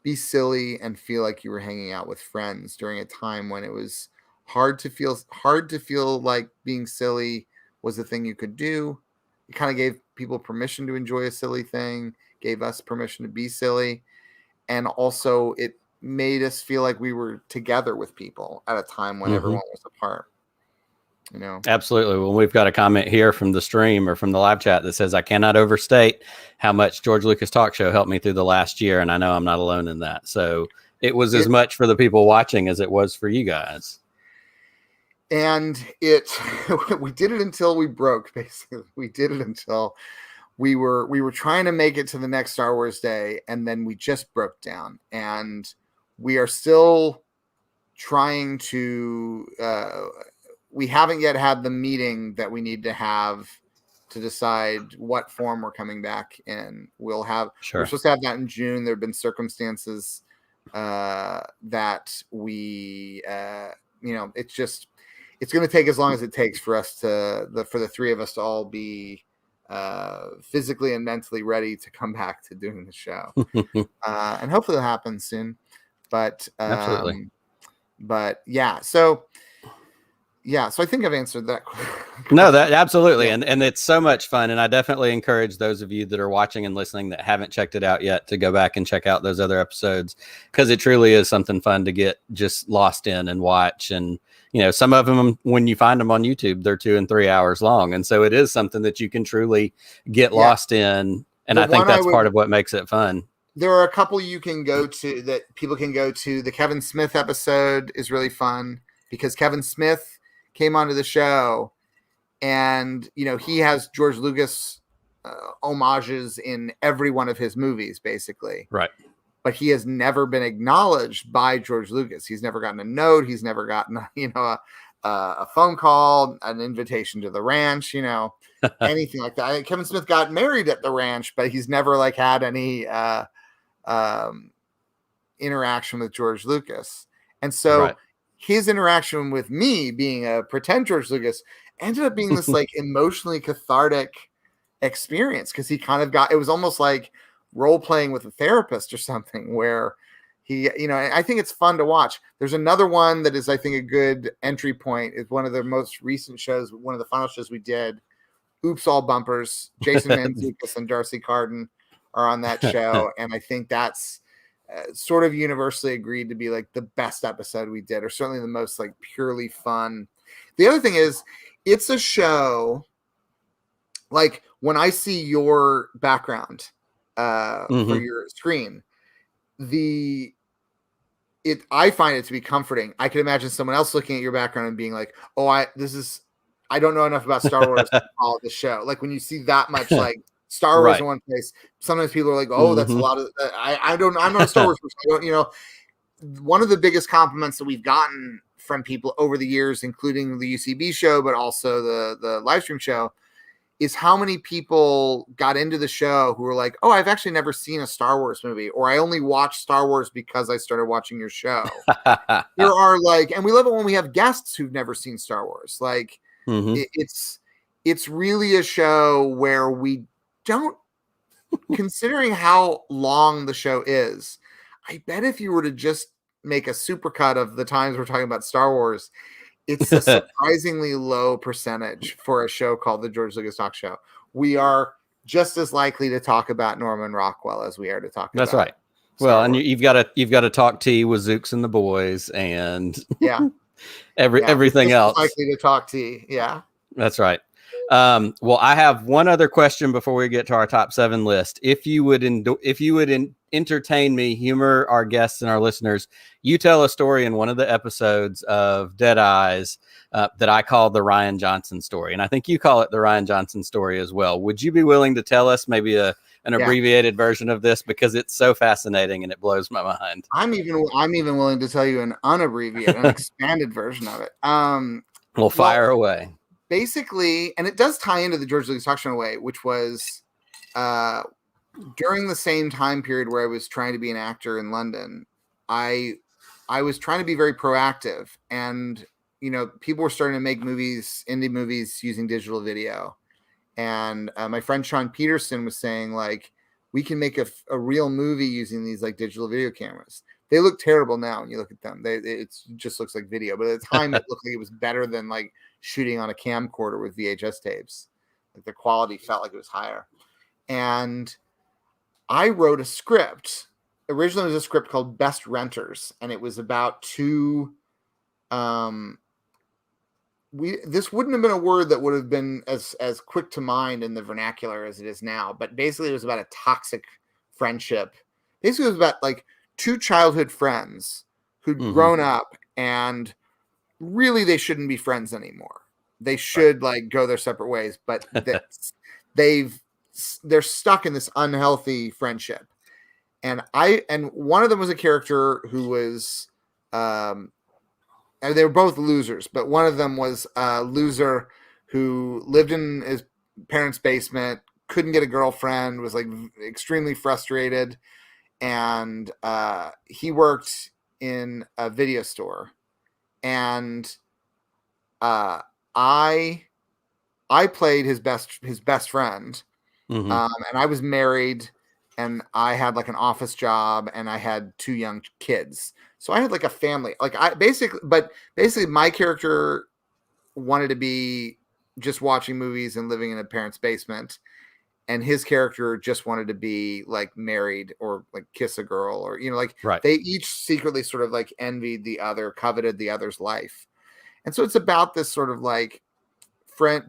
be silly and feel like you were hanging out with friends during a time when it was hard to feel like being silly was the thing you could do. It kind of gave people permission to enjoy a silly thing, gave us permission to be silly, and also it made us feel like we were together with people at a time when everyone was apart. Absolutely. Well, we've got a comment here from the stream or from the live chat that says, I cannot overstate how much George Lucas Talk Show helped me through the last year. And I know I'm not alone in that. So it was as much for the people watching as it was for you guys. And we did it until we broke, basically. We did it until we were trying to make it to the next Star Wars Day, and then we just broke down. And we are still trying to we haven't yet had the meeting that we need to have to decide what form we're coming back in. We're supposed to have that in June. There have been circumstances that we it's going to take as long as it takes for us for the three of us to all be physically and mentally ready to come back to doing the show. And hopefully it'll happen soon. But absolutely. So I think I've answered that. No, that absolutely. Yeah. And it's so much fun. And I definitely encourage those of you that are watching and listening that haven't checked it out yet to go back and check out those other episodes, because it truly is something fun to get just lost in and watch. And, some of them, when you find them on YouTube, they're 2 and 3 hours long. And so it is something that you can truly get lost in. And I think that's part of what makes it fun. There are a couple you can go to that people can go to. The Kevin Smith episode is really fun because Kevin Smith came onto the show, and he has George Lucas homages in every one of his movies, basically. Right. But he has never been acknowledged by George Lucas. He's never gotten a note. He's never gotten a phone call, an invitation to the ranch, anything like that. Kevin Smith got married at the ranch, but he's never had any interaction with George Lucas. And so his interaction with me, being a pretend George Lucas, ended up being this emotionally cathartic experience, because he kind of it was almost like role playing with a therapist or something, where he, I think it's fun to watch. There's another one that is, I think, a good entry point. Is one of the most recent shows, one of the final shows we did. Oops, All Bumpers. Jason Mantzoukas and Darcy Carden are on that show, and I think that's sort of universally agreed to be the best episode we did, or certainly the most purely fun. The other thing is, it's a show when I see your background for your screen, I find it to be comforting. I can imagine someone else looking at your background and being like, "Oh, I don't know enough about Star Wars to follow the show." When you see that much Star Wars in one place, sometimes people are like, "Oh, that's a lot of." I'm not a Star Wars person. One of the biggest compliments that we've gotten from people over the years, including the UCB show, but also the live stream show, is how many people got into the show who were like, "Oh, I've actually never seen a Star Wars movie," or "I only watched Star Wars because I started watching your show." There are and we love it when we have guests who've never seen Star Wars. It's really a show where we don't, considering how long the show is, I bet if you were to just make a supercut of the times we're talking about Star Wars, it's a surprisingly low percentage for a show called the George Lucas Talk Show. We are just as likely to talk about Norman Rockwell as we are to talk That's about right. Star Well, and Wars. you've got to talk tea with Zooks and the boys and Yeah. everything Just as else. likely to talk tea. Yeah. That's right. Well, I have one other question before we get to our top 7 list. If you would entertain me, humor our guests and our listeners, you tell a story in one of the episodes of Dead Eyes that I call the Ryan Johnson story, and I think you call it the Ryan Johnson story as well. Would you be willing to tell us maybe an abbreviated version of this, because it's so fascinating and it blows my mind? I'm even willing to tell you an unabbreviated, an expanded version of it. Well, fire away. Basically, and it does tie into the George Lucas Talk Show in a way, which was during the same time period where I was trying to be an actor in London. I was trying to be very proactive, and people were starting to make indie movies using digital video. And my friend Sean Peterson was saying, like, we can make a real movie using these like digital video cameras. They look terrible now when you look at them. It just looks like video, but at the time it looked like it was better than like shooting on a camcorder with VHS tapes. Like the quality felt like it was higher. And I wrote a script. Originally, it was a script called Best Renters, and it was about two. This wouldn't have been a word that would have been as quick to mind in the vernacular as it is now, but basically it was about a toxic friendship. Basically, it was about like two childhood friends who'd grown up, and really they shouldn't be friends anymore. They should like go their separate ways, but they're stuck in this unhealthy friendship. And one of them was a character who was they were both losers, but one of them was a loser who lived in his parents' basement, couldn't get a girlfriend, was like extremely frustrated, and he worked in a video store. And I played his best friend, and I was married, and I had like an office job, and I had 2 young kids. So I had like a family. Like basically my character wanted to be just watching movies and living in a parent's basement, and his character just wanted to be like married or like kiss a girl, or they each secretly sort of like envied the other, coveted the other's life. And so it's about this sort of like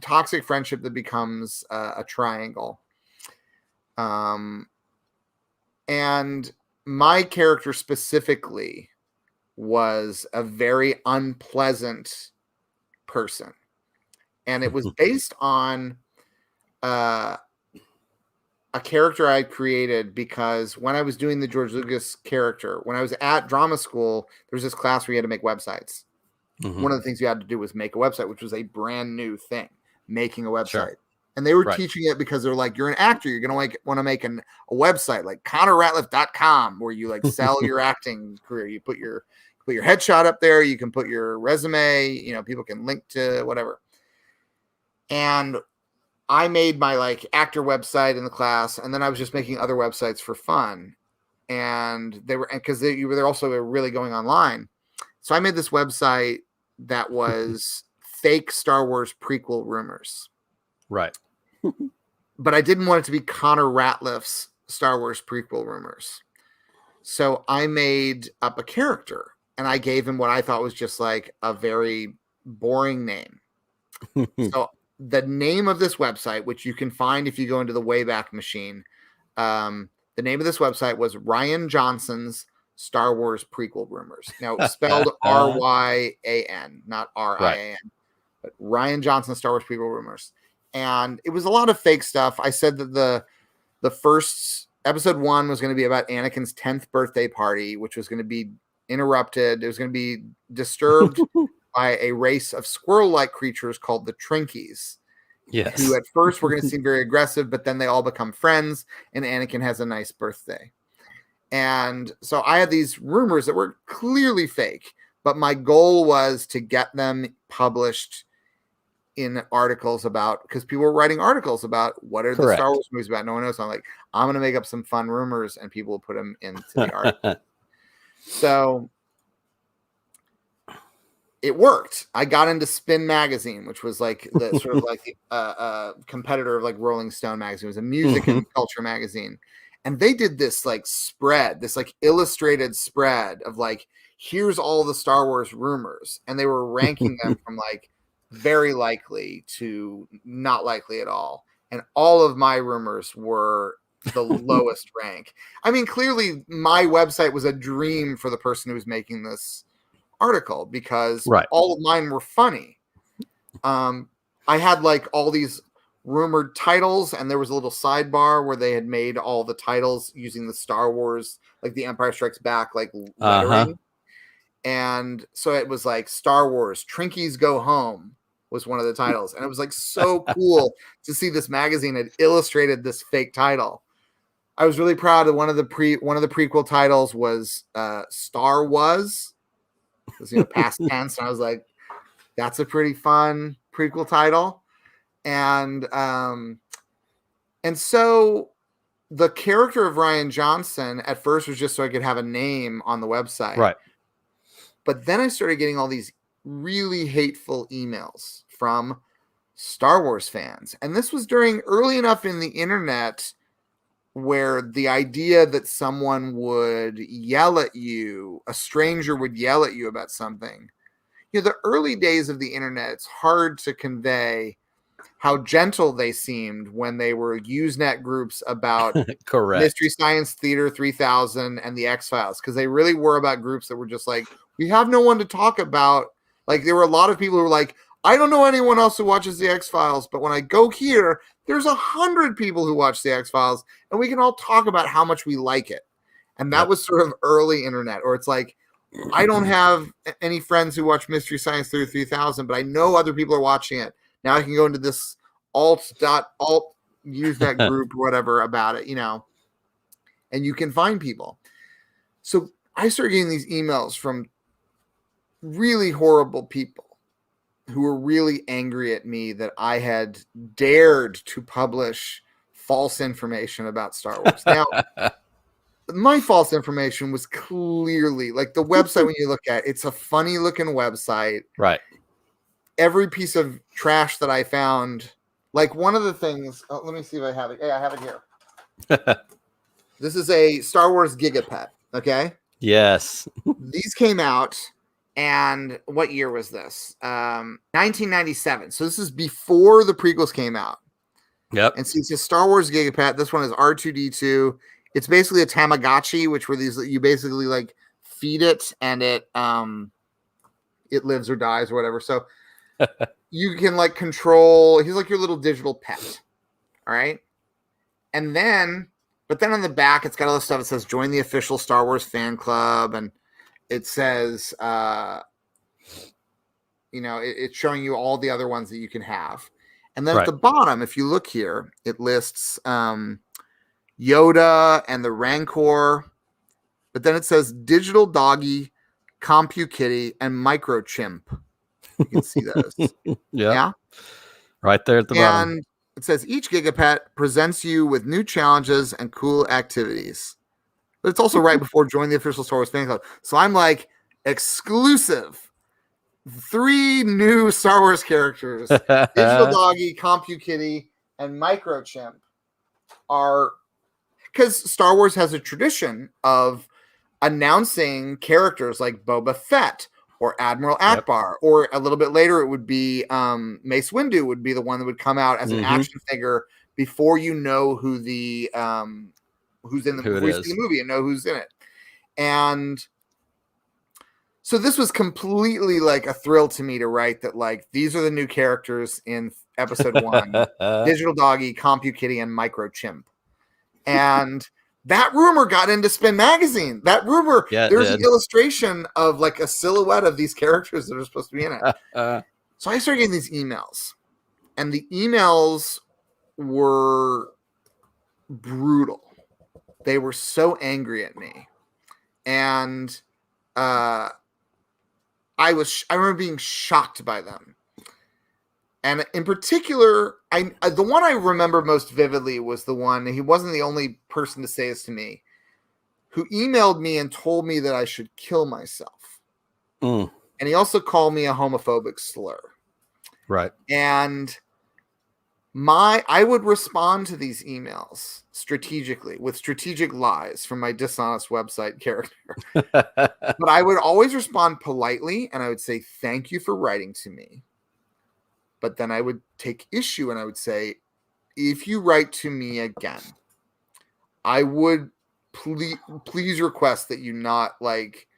toxic friendship that becomes a triangle. And my character specifically was a very unpleasant person. And it was based on a character I created because when I was doing the George Lucas character, when I was at drama school, there was this class where you had to make websites. One of the things you had to do was make a website, which was a brand new thing, making a website. Sure. And they were teaching it because they're like, you're an actor, you're going to want to make a website like ConnorRatliff.com, where you like sell your acting career. You put your headshot up there, you can put your resume, people can link to whatever. And I made my like actor website in the class, and then I was just making other websites for fun. And they're also really going online. So I made this website that was fake Star Wars prequel rumors. Right. But I didn't want it to be Connor Ratliff's Star Wars prequel rumors. So I made up a character, and I gave him what I thought was just like a very boring name. So the name of this website, which you can find if you go into the Wayback Machine, the name of this website was Ryan Johnson's Star Wars prequel rumors. Now it's spelled RYAN, not RIAN, but Ryan Johnson's Star Wars prequel rumors. And it was a lot of fake stuff. I said that the first episode 1 was going to be about Anakin's 10th birthday party, which was going to be interrupted. It was going to be disturbed by a race of squirrel-like creatures called the Trinkies. Yes. Who at first were going to seem very aggressive, but then they all become friends, and Anakin has a nice birthday. And so I had these rumors that were clearly fake, but my goal was to get them published in articles because people were writing articles about what are the Star Wars movies about. No one knows. So I'm like, I'm going to make up some fun rumors, and people will put them into the article. So it worked. I got into Spin Magazine, which was like the sort of like the competitor of like Rolling Stone magazine. It was a music and culture magazine. And they did this like spread, this like illustrated spread of like, here's all the Star Wars rumors. And they were ranking them from like very likely to not likely at all. And all of my rumors were the lowest rank. I mean, clearly my website was a dream for the person who was making this article because all of mine were funny. I had like all these rumored titles, and there was a little sidebar where they had made all the titles using the Star Wars, like the Empire Strikes Back, like lettering. And so it was like Star Wars Trinkies Go Home was one of the titles, and it was like so cool to see this magazine had illustrated this fake title. I was really proud of one of the prequel titles was Star Was. It was, past tense, and I was like, that's a pretty fun prequel title. And so the character of Rian Johnson at first was just so I could have a name on the website. Right. But then I started getting all these really hateful emails from Star Wars fans. And this was early enough in the internet where the idea that someone would yell at you, a stranger would yell at you about something. The early days of the internet, it's hard to convey how gentle they seemed when they were Usenet groups about Correct. Mystery Science Theater 3000 and the X-Files, because they really were about groups that were just like, we have no one to talk about. Like, there were a lot of people who were like, I don't know anyone else who watches the X-Files, but when I go here, there's 100 people who watch the X-Files, and we can all talk about how much we like it. And that was sort of early internet, or it's like, I don't have any friends who watch Mystery Science Theater 3000, but I know other people are watching it. Now I can go into this alt use that group or whatever about it, and you can find people. So I started getting these emails from really horrible people who were really angry at me that I had dared to publish false information about Star Wars. Now, my false information was clearly like the website, when you look at it, it's a funny looking website. Right. Every piece of trash that I found, like one of the things, let me see if I have it. Yeah, I have it here. This is a Star Wars Gigapath. Okay. Yes. These came out. And what year was this? 1997. So this is before the prequels came out. Yep. And so it's a Star Wars Gigapath. This one is R2D2. It's basically a Tamagotchi, which were these, you basically like feed it and it lives or dies or whatever. So you can like control, he's like your little digital pet. All right. But then on the back, it's got all this stuff. It says join the official Star Wars fan club. And it says, it's showing you all the other ones that you can have. And then at the bottom, if you look here, it lists Yoda and the Rancor. But then it says Digital Doggy, CompuKitty, and Microchimp. You can see those. Yeah. Right there at the bottom. And it says each Gigapet presents you with new challenges and cool activities. But it's also right before join the official Star Wars fan club. So I'm like, exclusive. 3 new Star Wars characters. Digital Doggy, CompuKitty, and Microchimp are... Because Star Wars has a tradition of announcing characters like Boba Fett or Admiral Akbar. Or a little bit later, it would be Mace Windu would be the one that would come out as an action figure before you know who the... who's in the movie and know who's in it. And so this was completely like a thrill to me to write that, like, these are the new characters in episode 1, Digital Doggy, CompuKitty, and Microchimp. And that rumor got into Spin Magazine. That rumor, there's an illustration of like a silhouette of these characters that are supposed to be in it. So I started getting these emails, and the emails were brutal. They were so angry at me. And I remember being shocked by them. And in particular, the one I remember most vividly was the one, he wasn't the only person to say this to me, who emailed me and told me that I should kill myself. And he also called me a homophobic slur. Right. And I would respond to these emails strategically with strategic lies from my dishonest website character. But I would always respond politely, and I would say, thank you for writing to me. But then I would take issue and I would say, if you write to me again, I would please request that you not like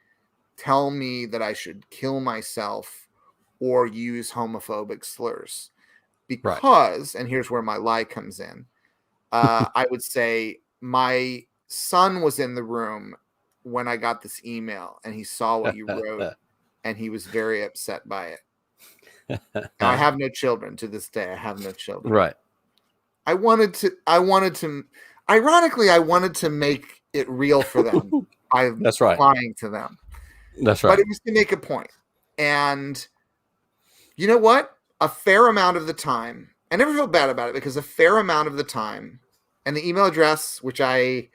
tell me that I should kill myself or use homophobic slurs. Because, and here's where my lie comes in, I would say my son was in the room when I got this email and he saw what you wrote and he was very upset by it. Now, I have no children to this day. I have no children. Right. I wanted to, ironically, I wanted to make it real for them by That's right. lying to them. That's right. But it was to make a point. And you know what? A fair amount of the time, I never felt bad about it because a fair amount of the time, and the email address, which I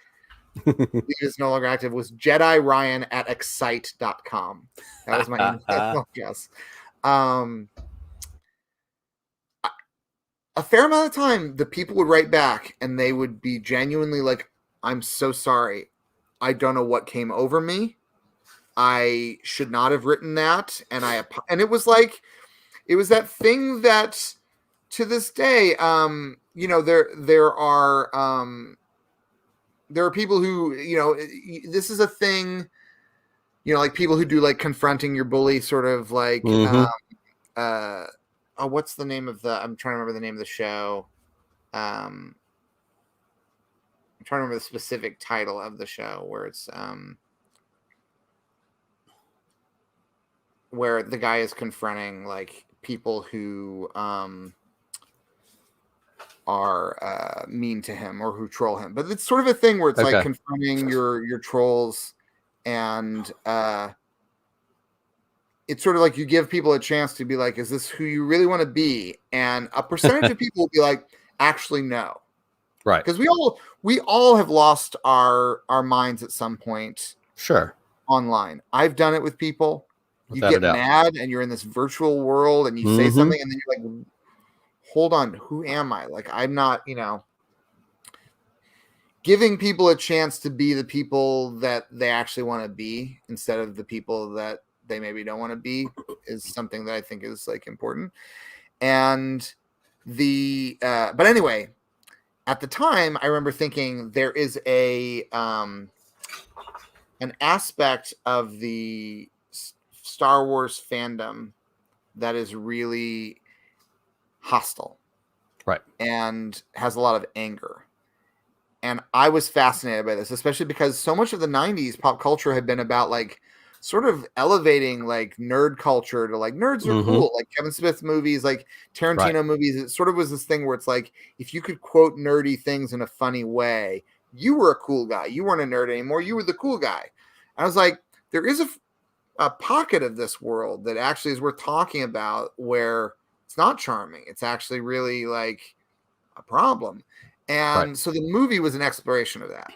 believe is no longer active, was JediRyan@excite.com. That was my email address. A fair amount of time, the people would write back and they would be genuinely like, I'm so sorry. I don't know what came over me. I should not have written that. And it was like, it was that thing that to this day, you know, there are people who, you know, this is a thing, you know, like people who do like confronting your bully sort of like, what's the name of I'm trying to remember the name of the show. I'm trying to remember the specific title of the show where it's, where the guy is confronting like people who are mean to him or who troll him. But it's sort of a thing where it's like confronting your trolls, and it's sort of like you give people a chance to be like, is this who you really want to be? And a percentage of people will be like, actually, no. Right. Because we all have lost our minds at some point. Sure. Online. I've done it with people. Without you get mad and you're in this virtual world and you say something and then you're like, hold on, who am I? Like, I'm not, you know, giving people a chance to be the people that they actually want to be instead of the people that they maybe don't want to be is something that I think is like important. And but anyway, at the time I remember thinking there is an aspect of the Star Wars fandom that is really hostile, right, and has a lot of anger. And I was fascinated by this, especially because so much of the 90s pop culture had been about like sort of elevating like nerd culture to like nerds are cool, like Kevin Smith movies, like Tarantino movies. It sort of was this thing where it's like, if you could quote nerdy things in a funny way, you were a cool guy. You weren't a nerd anymore. You were the cool guy. And I was like, there is a pocket of this world that actually is worth talking about where it's not charming. It's actually really like a problem. And so the movie was an exploration of that.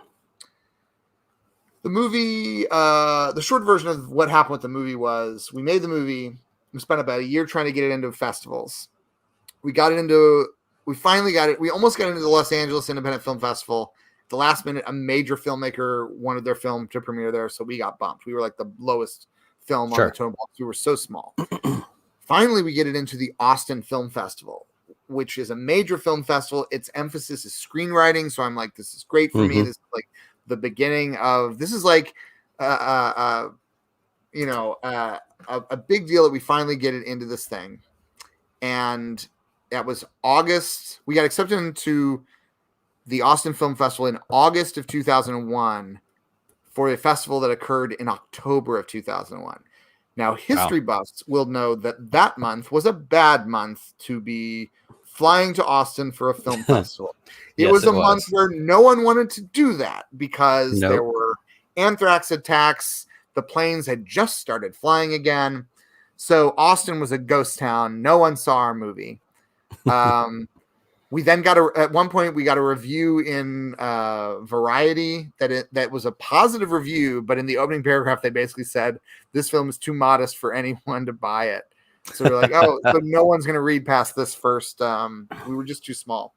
The movie, the short version of what happened with the movie was we made the movie. We spent about a year trying to get it into festivals. We finally got it. We almost got into the Los Angeles Independent Film Festival. At the last minute, a major filmmaker wanted their film to premiere there. So we got bumped. We were like the lowest film on the totem pole. We were so small. Finally, we get it into the Austin Film Festival, which is a major film festival. Its emphasis is screenwriting. So I'm like, this is great for me. This is like the beginning of, this is like, a big deal that we finally get it into this thing. And that was August. We got accepted into the Austin Film Festival in August of 2001 for a festival that occurred in October of 2001. Now, history buffs will know that month was a bad month to be flying to Austin for a film festival. It was a month where no one wanted to do that because there were anthrax attacks. The planes had just started flying again. So Austin was a ghost town. No one saw our movie. We then at one point we got a review in Variety that was a positive review, but in the opening paragraph they basically said this film is too modest for anyone to buy it. So we're like, oh, so no one's going to read past this first. We were just too small.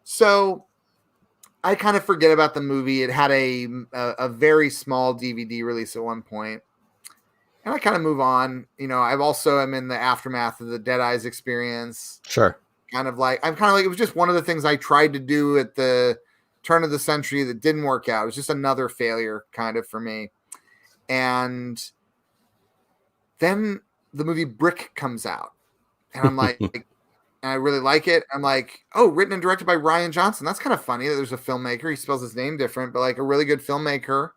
So I kind of forget about the movie. It had a very small DVD release at one point, and I kind of move on. I've also am in the aftermath of the Dead Eyes experience. Sure. I'm kind of like, it was just one of the things I tried to do at the turn of the century that didn't work out. It was just another failure kind of for me. And then the movie Brick comes out and I'm like, and I really like it. I'm like, oh, written and directed by Rian Johnson. That's kind of funny that there's a filmmaker. He spells his name different, but like a really good filmmaker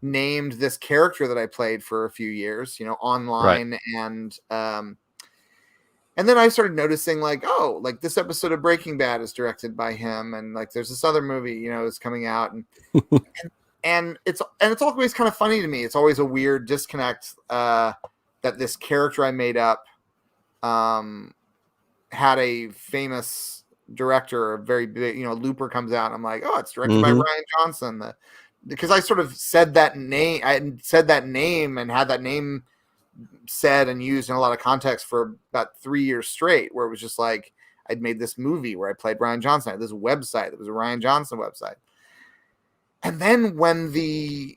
named this character that I played for a few years, online. Right. And then I started noticing like, oh, like this episode of Breaking Bad is directed by him. And like, there's this other movie, is coming out and it's always kind of funny to me. It's always a weird disconnect that this character I made up had a famous director, a very big, Looper comes out. And I'm like, oh, it's directed by Rian Johnson. Because I sort of said that name. I said that name and had that name said and used in a lot of context for about 3 years straight, where it was just like I'd made this movie where I played Rian Johnson. I had this website that was a Rian Johnson website. And then when the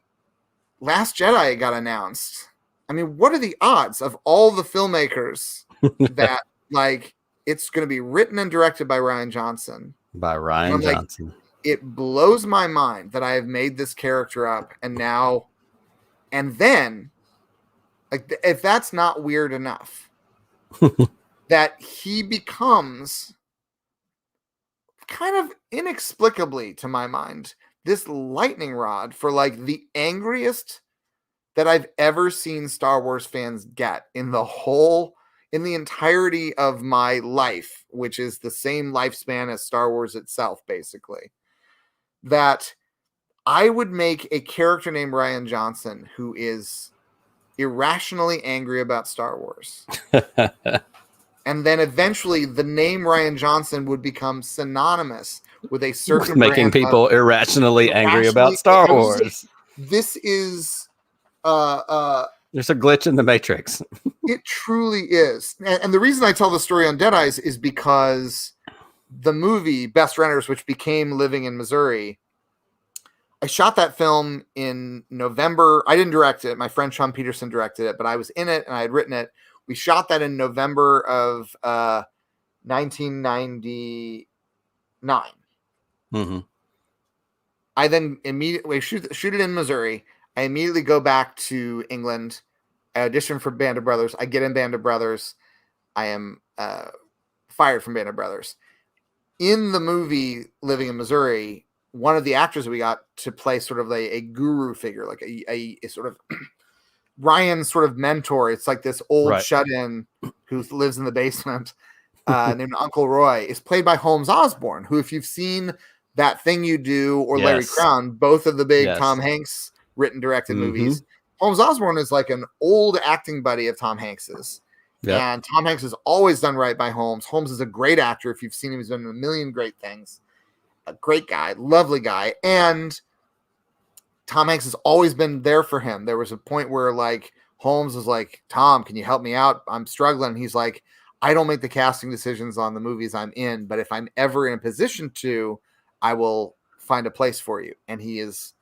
Last Jedi got announced, I mean, what are the odds of all the filmmakers that like it's going to be written and directed by Rian Johnson? By Rian Johnson. Like, it blows my mind that I have made this character up and then like, if that's not weird enough, that he becomes kind of inexplicably, to my mind, this lightning rod for like the angriest that I've ever seen Star Wars fans get in the entirety of my life, which is the same lifespan as Star Wars itself, basically. That I would make a character named Rian Johnson who is irrationally angry about Star Wars. And then eventually the name Rian Johnson would become synonymous with a certain making people irrationally angry about Star Wars. This is there's a glitch in the Matrix. It truly is. And the reason I tell the story on Dead Eyes is because the movie Best Renters, which became Living in Missouri, I shot that film in November. I didn't direct it. My friend Sean Peterson directed it, but I was in it and I had written it. We shot that in November of 1999. Mm-hmm. I then immediately shoot it in Missouri. I immediately go back to England. I audition for Band of Brothers. I get in Band of Brothers. I am fired from Band of Brothers. In the movie Living in Missouri, one of the actors we got to play sort of a guru figure, like a sort of Ryan's sort of mentor. It's like this old shut-in who lives in the basement named Uncle Roy, is played by Holmes Osborne, who, if you've seen That Thing You Do or Larry Crown, both of the big Tom Hanks written, directed movies, Holmes Osborne is like an old acting buddy of Tom Hanks's. Yep. And Tom Hanks has always done right by Holmes. Holmes is a great actor. If you've seen him, he's done a million great things. A great guy, lovely guy. And Tom Hanks has always been there for him. There was a point where like Holmes was like, Tom, can you help me out? I'm struggling. He's like, I don't make the casting decisions on the movies I'm in, but if I'm ever in a position to, I will find a place for you. And he has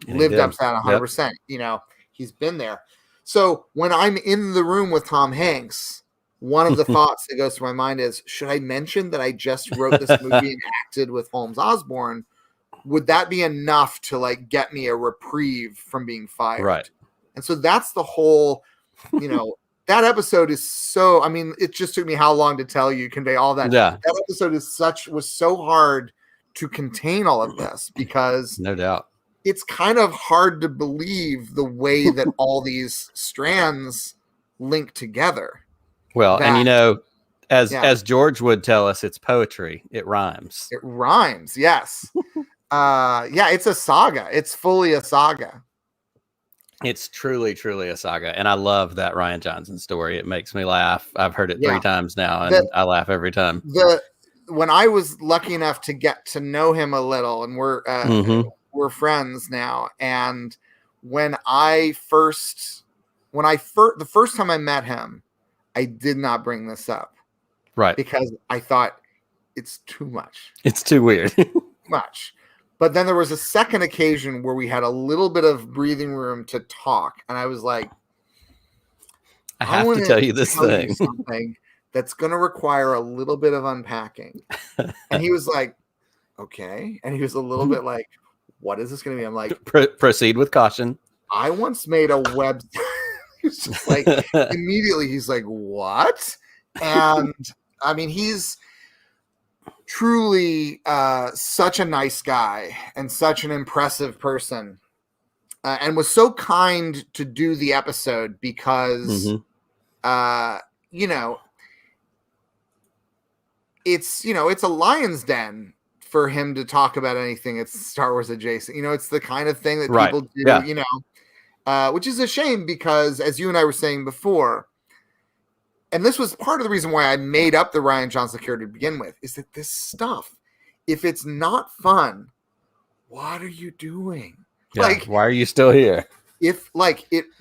lived up to that 100%. Yep. He's been there. So when I'm in the room with Tom Hanks, one of the thoughts that goes through my mind is, should I mention that I just wrote this movie and acted with Holmes Osborne? Would that be enough to like get me a reprieve from being fired? Right. And so that's the whole, that episode is so, I mean, it just took me how long to convey all that. Yeah. That episode was so hard to contain all of this because no doubt it's kind of hard to believe the way that all these strands link together. Well, and as George would tell us, it's poetry. It rhymes. It rhymes. Yes. It's a saga. It's fully a saga. It's truly, truly a saga. And I love that Rian Johnson story. It makes me laugh. I've heard it 3 times now and I laugh every time. when I was lucky enough to get to know him a little, and we're friends now. And the first time I met him, I did not bring this up, right? Because I thought it's too much. It's too weird. Much. But then there was a second occasion where we had a little bit of breathing room to talk, and I was like, I have to tell you this thing. Something that's going to require a little bit of unpacking. And he was like, okay. And he was a little bit like, what is this going to be? I'm like, proceed with caution. I once made a website. He's just like, immediately he's like, what? And I mean, he's truly such a nice guy and such an impressive person, and was so kind to do the episode because, it's a lion's den for him to talk about anything. It's Star Wars adjacent. It's the kind of thing that people do, which is a shame because, as you and I were saying before, and this was part of the reason why I made up the Rian Johnson character to begin with, is that this stuff, if it's not fun, what are you doing? Yeah, why are you still here? If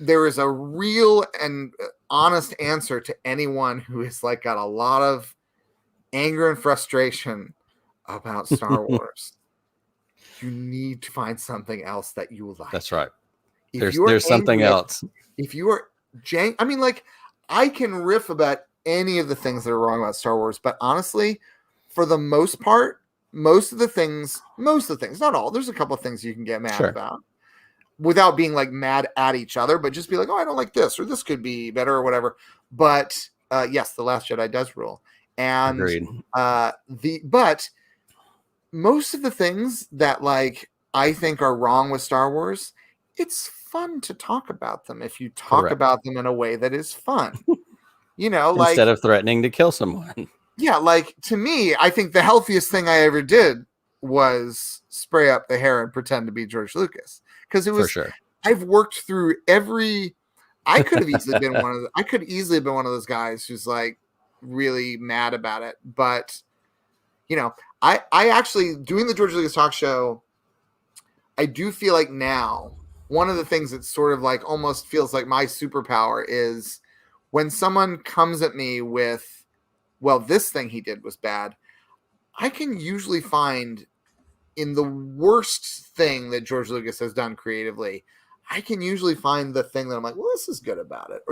there is a real and honest answer to anyone who has got a lot of anger and frustration about Star Wars, you need to find something else that you like. That's right. There's something else. If you are I can riff about any of the things that are wrong about Star Wars, but honestly, for the most part, most of the things, not all, there's a couple of things you can get mad about without being mad at each other, but just be like, oh, I don't like this, or this could be better, or whatever. But yes, The Last Jedi does rule. And agreed. But most of the things that I think are wrong with Star Wars, it's fun to talk about them if you talk about them in a way that is fun. Instead of threatening to kill someone. Yeah, to me, I think the healthiest thing I ever did was spray up the hair and pretend to be George Lucas. Because it was, for sure. I've worked through I could have easily been one of those guys who's really mad about it. But, I actually, doing the George Lucas talk show, I do feel like now, one of the things that sort of almost feels like my superpower is when someone comes at me with, well, this thing he did was bad, I can usually find in the worst thing that George Lucas has done creatively, I can usually find the thing that I'm like, well, this is good about it.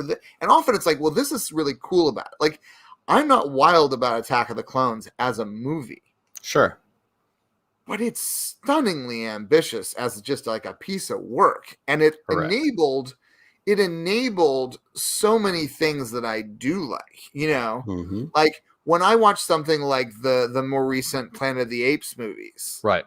And often it's well, this is really cool about it. I'm not wild about Attack of the Clones as a movie. Sure. But it's stunningly ambitious as just a piece of work. And it enabled so many things that I do like, when I watch something like the more recent Planet of the Apes movies, right?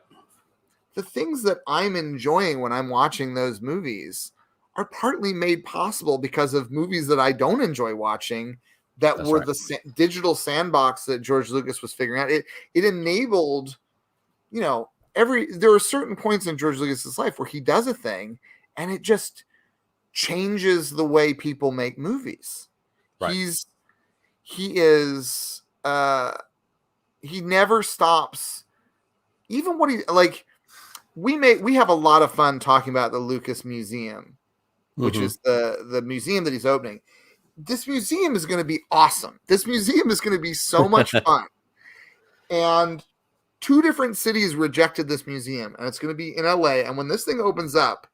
The things that I'm enjoying when I'm watching those movies are partly made possible because of movies that I don't enjoy watching that were the digital sandbox that George Lucas was figuring out. It enabled, there are certain points in George Lucas's life where he does a thing and it just changes the way people make movies. Right. He never stops. Even what we have a lot of fun talking about the Lucas Museum, which is the museum that he's opening. This museum is going to be awesome. This museum is going to be so much fun. And 2 different cities rejected this museum, and it's going to be in LA. And when this thing opens up,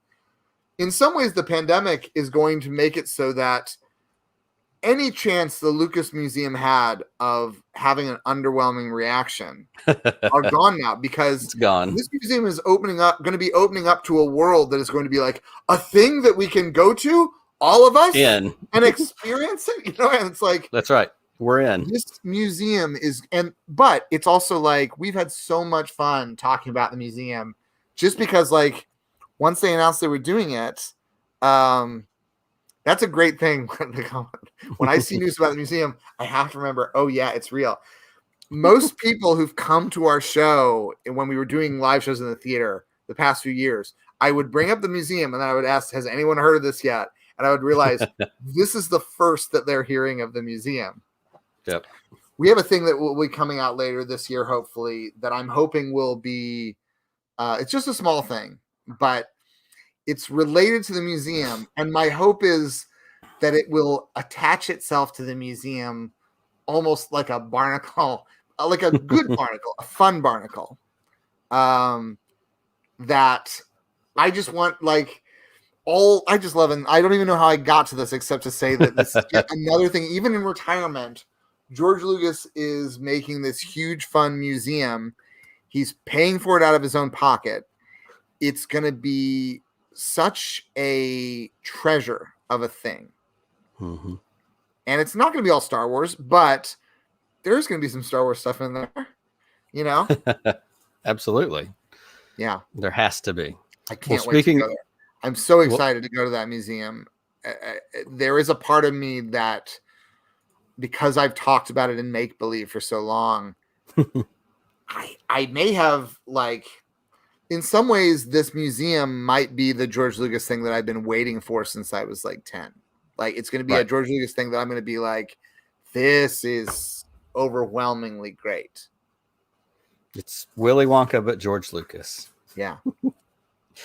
in some ways, the pandemic is going to make it so that any chance the Lucas Museum had of having an underwhelming reaction are gone now, because it's gone. This museum is going to be opening up to a world that is going to be a thing that we can go to, all of us, and experience it. And it's that's right. We're in. This museum but it's also we've had so much fun talking about the museum, just because once they announced they were doing it, that's a great thing. When I see news about the museum, I have to remember, oh yeah, it's real. Most people who've come to our show when we were doing live shows in the theater the past few years, I would bring up the museum and then I would ask, has anyone heard of this yet? And I would realize this is the first that they're hearing of the museum. Yep. we have a thing that will be coming out later this year, hopefully, that I'm hoping will be, it's just a small thing, but it's related to the museum. And my hope is that it will attach itself to the museum almost like a barnacle, like a good barnacle, a fun barnacle. That I just want, like, I just love it. I don't even know how I got to this except to say that this is yet another thing. Even in retirement, George Lucas is making this huge fun museum. He's paying for it out of his own pocket. It's going to be such a treasure of a thing. Mm-hmm. And it's not going to be all Star Wars, but there's going to be some Star Wars stuff in there, you know? Absolutely. Yeah. There has to be. I can't wait to go there. I'm so excited to go to that museum. There is a part of me that, because I've talked about it in make-believe for so long, I may have, like, in some ways, this museum might be the George Lucas thing that I've been waiting for since I was like 10. Like, it's going to be a George Lucas thing that I'm going to be like, this is overwhelmingly great. It's Willy Wonka, but George Lucas. Yeah.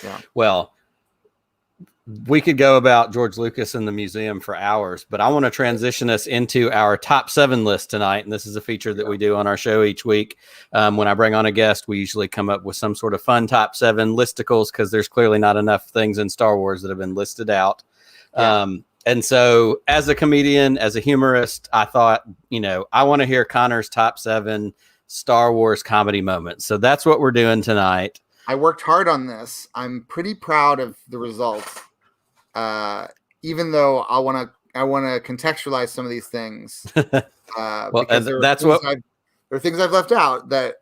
Yeah. Well, we could go about George Lucas in the museum for hours, but I want to transition us into our top 7 list tonight. And this is a feature that we do on our show each week. When I bring on a guest, we usually come up with some sort of fun top 7 listicles, because there's clearly not enough things in Star Wars that have been listed out. Yeah. And so as a comedian, as a humorist, I thought, I want to hear Connor's top 7 Star Wars comedy moments. So that's what we're doing tonight. I worked hard on this. I'm pretty proud of the results. Even though I want to contextualize some of these things. Well, because there are things I've left out that,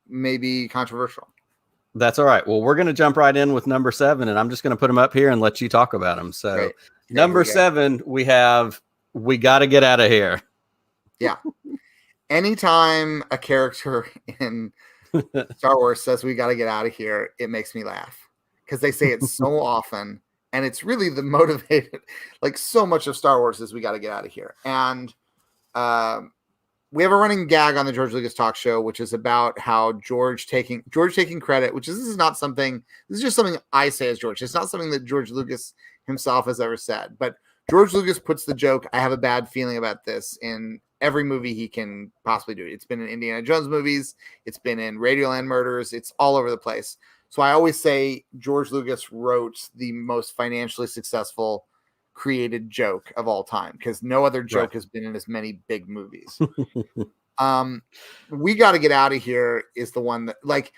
may be controversial. That's all right. Well, we're going to jump right in with number 7, and I'm just going to put them up here and let you talk about them. So Great. Number 7, we got to get out of here. Yeah. Anytime a character in Star Wars says we got to get out of here, it makes me laugh, because they say it so often. And it's really the motivated, like, so much of Star Wars is we got to get out of here. And we have a running gag on the George Lucas Talk Show, which is about how George taking credit, this is just something I say as George. It's not something that George Lucas himself has ever said. But George Lucas puts the joke, I have a bad feeling about this, in every movie he can possibly do. It's been in Indiana Jones movies. It's been in Radioland Murders. It's all over the place. So I always say George Lucas wrote the most financially successful created joke of all time, because no other joke has been in as many big movies. We got to get out of here is the one that, like,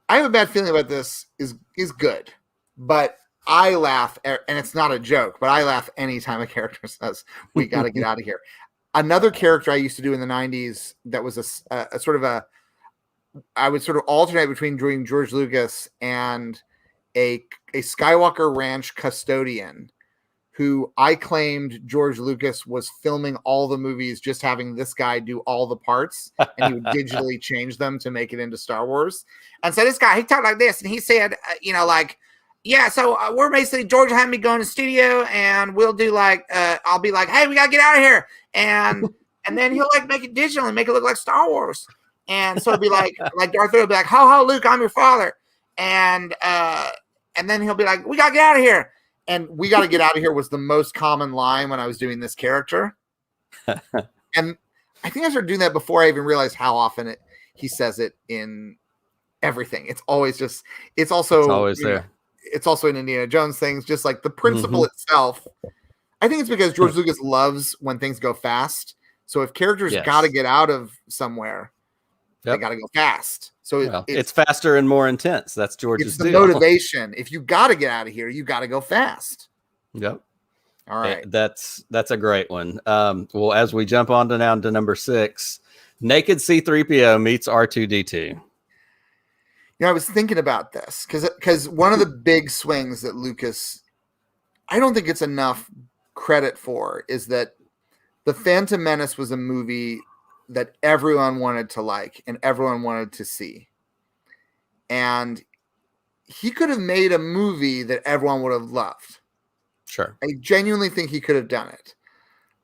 I have a bad feeling about this is good, but I laugh, and it's not a joke, but I laugh anytime a character says we got to get out of here. Another character I used to do in the 90s that was a sort of I would sort of alternate between doing George Lucas and a Skywalker Ranch custodian, who I claimed George Lucas was filming all the movies, just having this guy do all the parts, and he would digitally change them to make it into Star Wars. And so this guy, he talked like this, and he said, so we're basically, George had me go in the studio, and we'll do I'll be like, hey, we got to get out of here. And then he'll make it digital and make it look like Star Wars. And so it'd be like Darth Vader will be like, ho, ho, Luke, I'm your father. And then he'll be like, we got to get out of here. And we got to get out of here was the most common line when I was doing this character. And I think I started doing that before I even realized how often he says it in everything. It's always there. It's also in Indiana Jones things, just like the principle itself. I think it's because George Lucas loves when things go fast. So if characters got to get out of somewhere, they got to go fast. So it's faster and more intense. That's George's deal. Motivation. If you got to get out of here, you got to go fast. Yep. All right. That's a great one. Well, as we jump on to number 6, naked C-3PO meets R2-D2. I was thinking about this because one of the big swings that Lucas, I don't think it's enough credit for, is that The Phantom Menace was a movie that everyone wanted to like and everyone wanted to see. And he could have made a movie that everyone would have loved. Sure. I genuinely think he could have done it.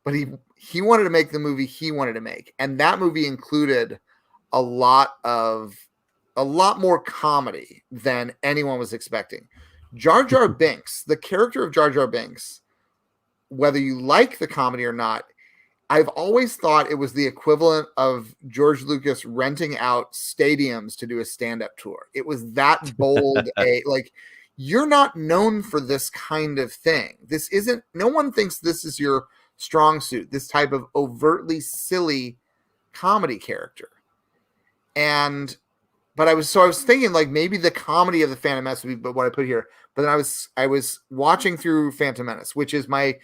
but he wanted to make the movie he wanted to make, and that movie included a lot more comedy than anyone was expecting. Jar Jar Binks, the character of Jar Jar Binks, whether you like the comedy or not, I've always thought it was the equivalent of George Lucas renting out stadiums to do a stand-up tour. It was that bold. You're not known for this kind of thing. No one thinks this is your strong suit, this type of overtly silly comedy character. But I was thinking like maybe the comedy of the Phantom Menace would be what I put here. But then I was watching through Phantom Menace, which is by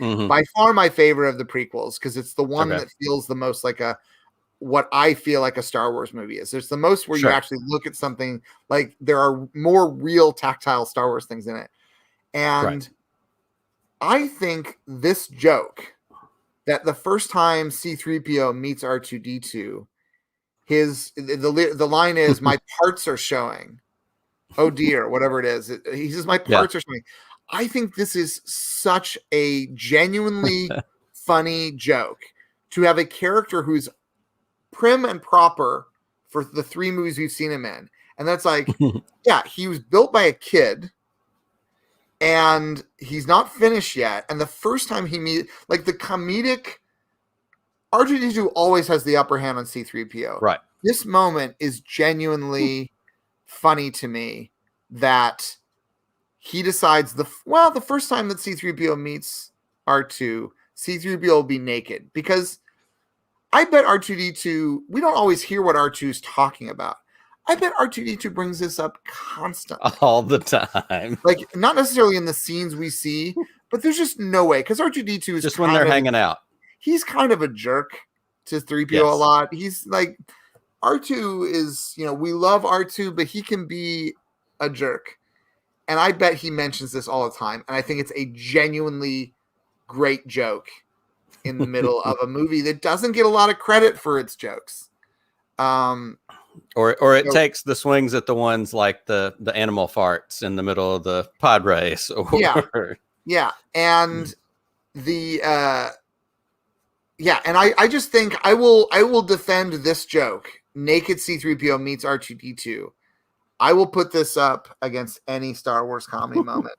far my favorite of the prequels, because it's the one that feels the most like what I feel like a Star Wars movie is. There's the most where you actually look at something, like there are more real tactile Star Wars things in it. And I think this joke that the first time C-3PO meets R2-D2, the line is, "My parts are showing." Oh dear, whatever it is. He says, "My parts are showing." I think this is such a genuinely funny joke to have a character who's prim and proper for the 3 movies we've seen him in. And that's like, yeah, he was built by a kid and he's not finished yet. And the first time he meets, like, the comedic, R2-D2 always has the upper hand on C-3PO. Right. This moment is genuinely funny to me that he decides the first time that C-3PO meets R2, C-3PO will be naked, because I bet R2-D2, we don't always hear what R2 is talking about. I bet R2-D2 brings this up constantly. All the time. Like, not necessarily in the scenes we see, but there's just no way, because R2-D2 is just when they're hanging out. He's kind of a jerk to 3PO a lot. He's like, R2 is, we love R2, but he can be a jerk. And I bet he mentions this all the time. And I think it's a genuinely great joke in the middle of a movie that doesn't get a lot of credit for its jokes. Or it takes the swings at the ones like the animal farts in the middle of the pod race. Yeah. And and I just think I will defend this joke. Naked C-3PO meets R2-D2. I will put this up against any Star Wars comedy moment,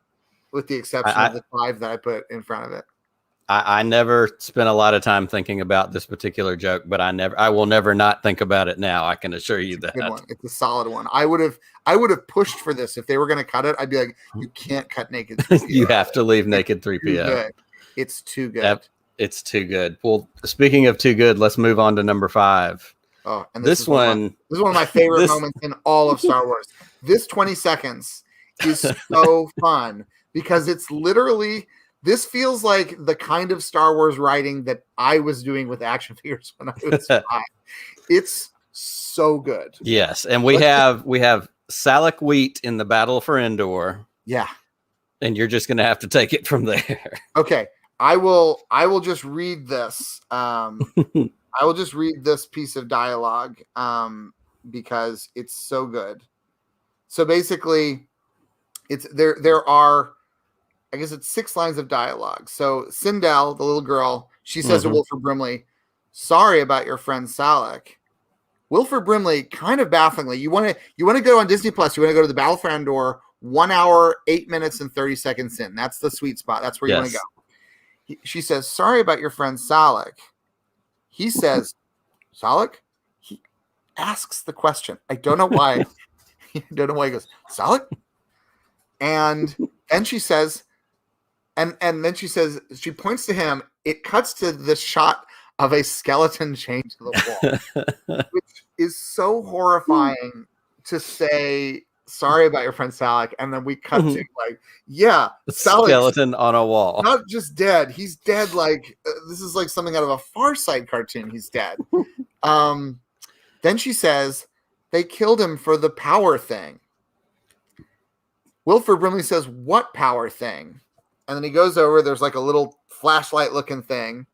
with the exception of the 5 that I put in front of it. I never spent a lot of time thinking about this particular joke, but I will never not think about it now. I can assure you that. Good one. It's a solid one. I would have pushed for this. If they were going to cut it, I'd be like, you can't cut naked 3PO. You have to leave naked 3PO. It's too good. It's too good. Well, speaking of too good, let's move on to number 5. Oh, and this is one Yes, and we have Salak Wheat in the Battle for Endor. Yeah. And you're just going to have to take it from there. Okay. I will just read this. I will just read this piece of dialogue because it's so good. So basically, there are, I guess it's 6 lines of dialogue. So Sindel, the little girl, she says to Wilford Brimley, "Sorry about your friend Salak." Wilford Brimley, kind of bafflingly, you want to go on Disney Plus, you want to go to the Battle for Endor, 1 hour, 8 minutes, and 30 seconds in. That's the sweet spot. That's where you want to go. She says, "Sorry about your friend Salak." He says, "Salak?" He asks the question. I don't know why. I don't know why he goes, "Salak?" And then she says, and then she says, she points to him. It cuts to the shot of a skeleton chained to the wall, which is so horrifying to say, "Sorry about your friend Salak," and then we cut to like, Salak, skeleton on a wall, not just dead. He's dead. Like this is like something out of a Far Side cartoon. He's dead. Then she says, "They killed him for the power thing." Wilford Brimley says, "What power thing?" And then he goes over. There's like a little flashlight looking thing,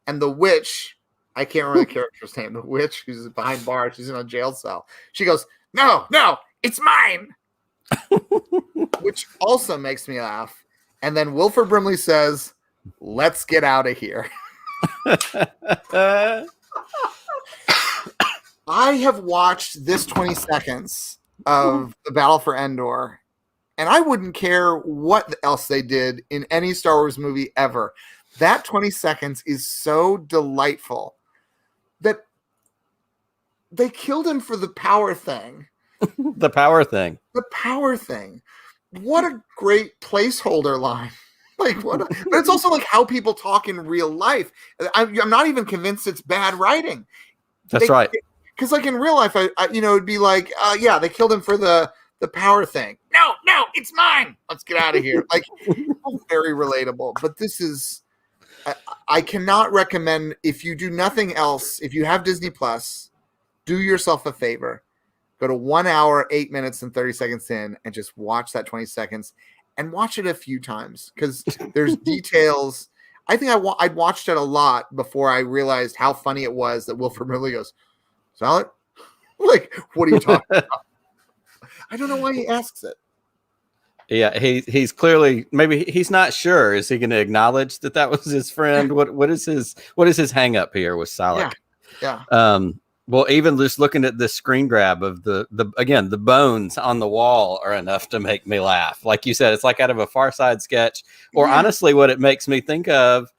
and the witch, I can't remember the character's name. The witch who's behind bars. She's in a jail cell. She goes, "No, it's mine," which also makes me laugh. And then Wilford Brimley says, "Let's get out of here." I have watched this 20 seconds of the Battle for Endor, and I wouldn't care what else they did in any Star Wars movie ever. That 20 seconds is so delightful that they killed him for the power thing. The power thing. The power thing. What a great placeholder line. Like but it's also like how people talk in real life. I'm not even convinced it's bad writing. That's right. Because like in real life, I it'd be like, yeah, they killed him for the power thing. No, it's mine. Let's get out of here. Like, very relatable. But this is, I cannot recommend, if you do nothing else, if you have Disney Plus, do yourself a favor. Go to 1 hour, 8 minutes, and 30 seconds in and just watch that 20 seconds and watch it a few times because there's details. I think I'd watched it a lot before I realized how funny it was that Wilford Brimley goes, "Salad?" Like, what are you talking about? I don't know why he asks it. Yeah, he's clearly, maybe he's not sure. Is he going to acknowledge that was his friend? What is his hang up here with Salak? Yeah. Well, even just looking at this screen grab of the bones on the wall are enough to make me laugh. Like you said, it's like out of a Far Side sketch. Or honestly, what it makes me think of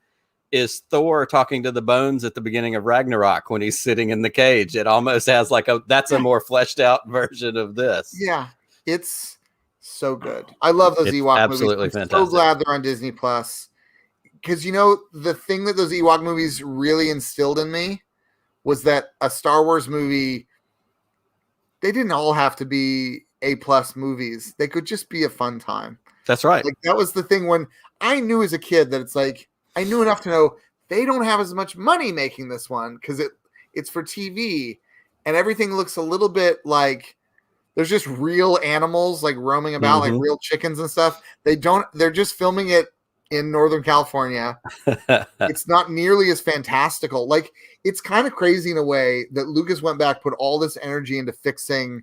is Thor talking to the bones at the beginning of Ragnarok when he's sitting in the cage. It almost has like that's a more fleshed out version of this. Yeah, it's so good. I love those Ewok absolutely movies. I'm fantastic. so glad they're on Disney Plus. Because the thing that those Ewok movies really instilled in me was that a Star Wars movie, they didn't all have to be A+ movies. They could just be a fun time. That's right. Like that was the thing when I knew as a kid that it's like, I knew enough to know they don't have as much money making this one because it's for TV and everything looks a little bit like there's just real animals like roaming about, like real chickens and stuff. They're just filming it in Northern California. It's not nearly as fantastical. Like, it's kind of crazy in a way that Lucas went back, put all this energy into fixing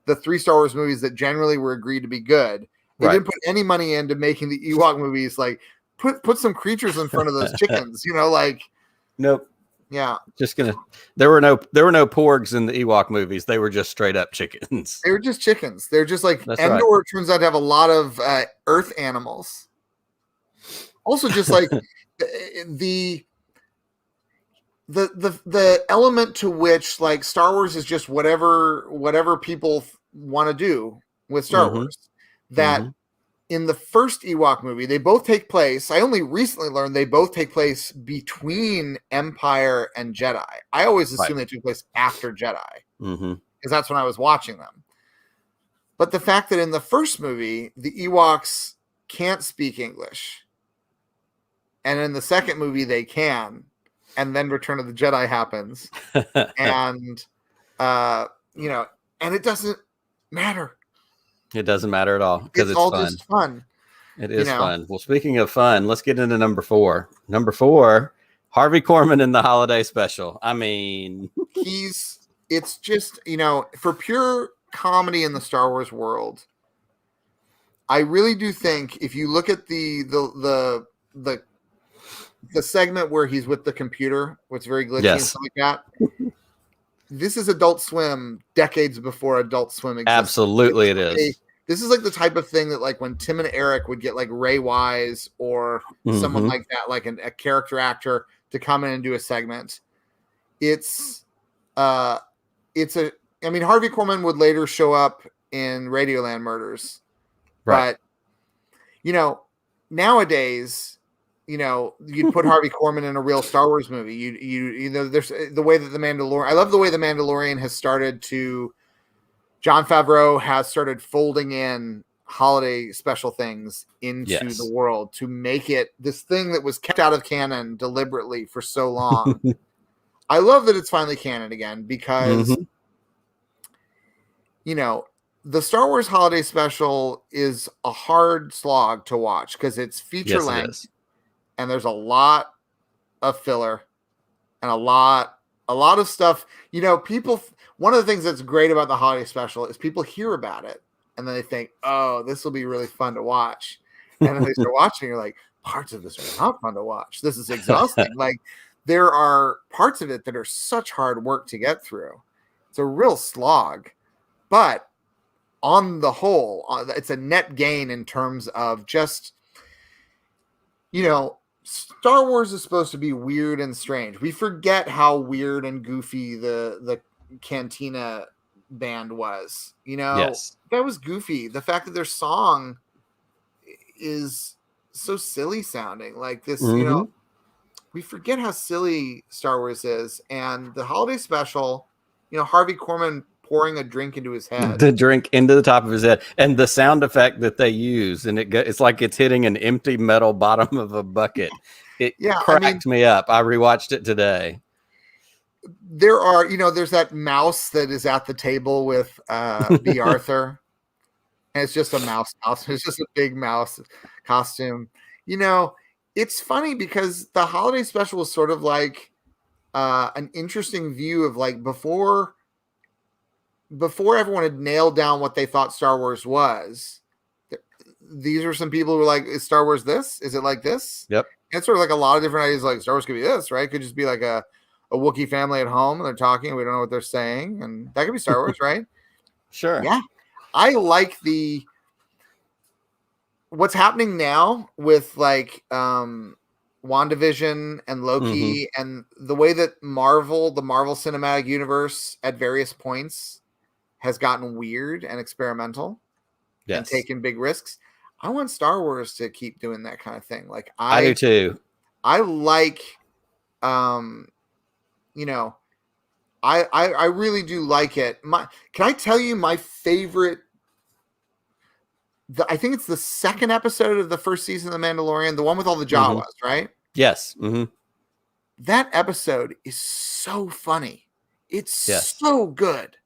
the 3 Star Wars movies that generally were agreed to be good. They didn't put any money into making the Ewok movies. Like, put some creatures in front of those chickens, like. Nope. Yeah. There were no porgs in the Ewok movies. They were just straight up chickens. They were just chickens. They're just like, That's Endor right. turns out to have a lot of earth animals. Also, just like the element to which like Star Wars is just whatever people want to do with Star Wars. That in the first Ewok movie, they both take place. I only recently learned they both take place between Empire and Jedi. I always assumed they took place after Jedi because that's when I was watching them. But the fact that in the first movie, the Ewoks can't speak English. And in the second movie, they can. And then Return of the Jedi happens. And, and it doesn't matter. It doesn't matter at all because it's all fun. Just fun. It is fun. Well, speaking of fun, let's get into number 4. Number 4, Harvey Korman in the holiday special. I mean, it's just, for pure comedy in the Star Wars world, I really do think if you look at the segment where he's with the computer, what's very glitchy and stuff like that. This is Adult Swim decades before Adult Swim existed. Absolutely, it is. This is like the type of thing that like when Tim and Eric would get like Ray Wise or someone like that, like a character actor to come in and do a segment. Harvey Korman would later show up in Radioland Murders. Right. But, nowadays, you'd put Harvey Korman in a real Star Wars movie. There's the way that The Mandalorian. I love the way The Mandalorian has started to. Jon Favreau has started folding in holiday special things into the world to make it this thing that was kept out of canon deliberately for so long. I love that it's finally canon again because, the Star Wars holiday special is a hard slog to watch because it's feature length. And there's a lot of filler and a lot of stuff. People, one of the things that's great about the holiday special is people hear about it and then they think, oh, this will be really fun to watch. And then they start watching, you're like, parts of this are not fun to watch. This is exhausting. Like there are parts of it that are such hard work to get through. It's a real slog, but on the whole, it's a net gain in terms of just, Star Wars is supposed to be weird and strange. We forget how weird and goofy the Cantina band was. Yes. That was goofy. The fact that their song is so silly sounding, like this, we forget how silly Star Wars is. And the holiday special, Harvey Korman pouring a drink into his head. The drink into the top of his head, and the sound effect that they use, and it's like it's hitting an empty metal bottom of a bucket. It cracked me up. I rewatched it today. There are, there's that mouse that is at the table with B. Arthur, and it's just a mouse costume. It's just a big mouse costume. It's funny because the holiday special is sort of like an interesting view of like before everyone had nailed down what they thought Star Wars was. These are some people who were like, is Star Wars this? Is it like this? Yep. And it's sort of like a lot of different ideas. Like Star Wars could be this, right? It could just be like a Wookiee family at home and they're talking and we don't know what they're saying. And that could be Star Wars, right? Sure. Yeah. I like what's happening now with like WandaVision and Loki and the way that the Marvel Cinematic Universe at various points has gotten weird and experimental and taken big risks. I want Star Wars to keep doing that kind of thing. Like I do too. I like, I really do like it. Can I tell you my favorite? I think it's the second episode of the first season of The Mandalorian, the one with all the Jawas, right? Yes. Mm-hmm. That episode is so funny. It's so good.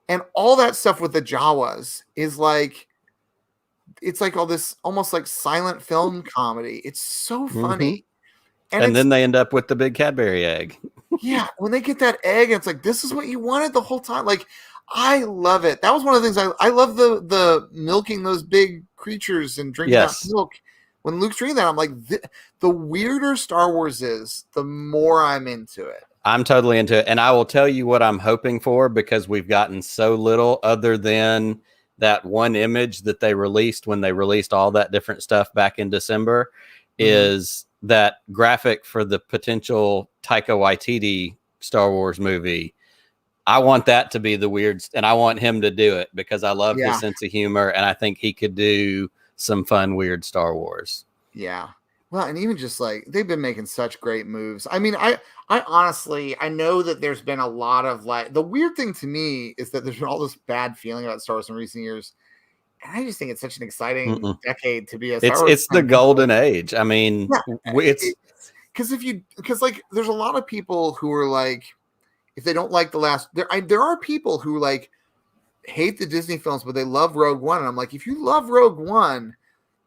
And all that stuff with the Jawas is like, it's like all this almost like silent film comedy. It's so funny. And then they end up with the big Cadbury egg. Yeah. When they get that egg, it's like, this is what you wanted the whole time. Like, I love it. That was one of the things I love the milking those big creatures and drinking that milk. When Luke's drinking that, I'm like, the weirder Star Wars is, the more I'm into it. I'm totally into it. And I will tell you what I'm hoping for, because we've gotten so little other than that one image that they released when they released all that different stuff back in December, is that graphic for the potential Taika Waititi Star Wars movie. I want that to be the weird, and I want him to do it because I love his sense of humor, and I think he could do some fun, weird Star Wars. Yeah. Well, and even just like, they've been making such great moves. I mean, I honestly, I know that there's been a lot of like, the weird thing to me is that there's been all this bad feeling about Star Wars in recent years. And I just think it's such an exciting decade to be a Star Wars. It's the golden age. I mean, because like, there's a lot of people who are like, if they don't like the last, there are people who like hate the Disney films, but they love Rogue One. And I'm like, if you love Rogue One,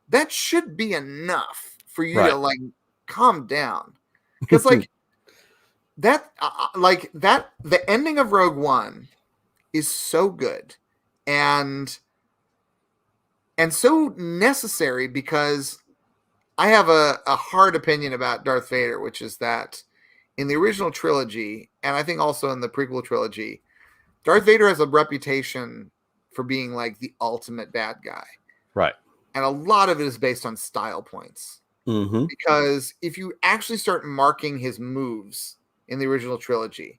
that should be enough for you to like calm down. Because like the ending of Rogue One is so good and so necessary, because I have a hard opinion about Darth Vader, which is that in the original trilogy, and I think also in the prequel trilogy, Darth Vader has a reputation for being like the ultimate bad guy. Right. And a lot of it is based on style points. Because if you actually start marking his moves in the original trilogy,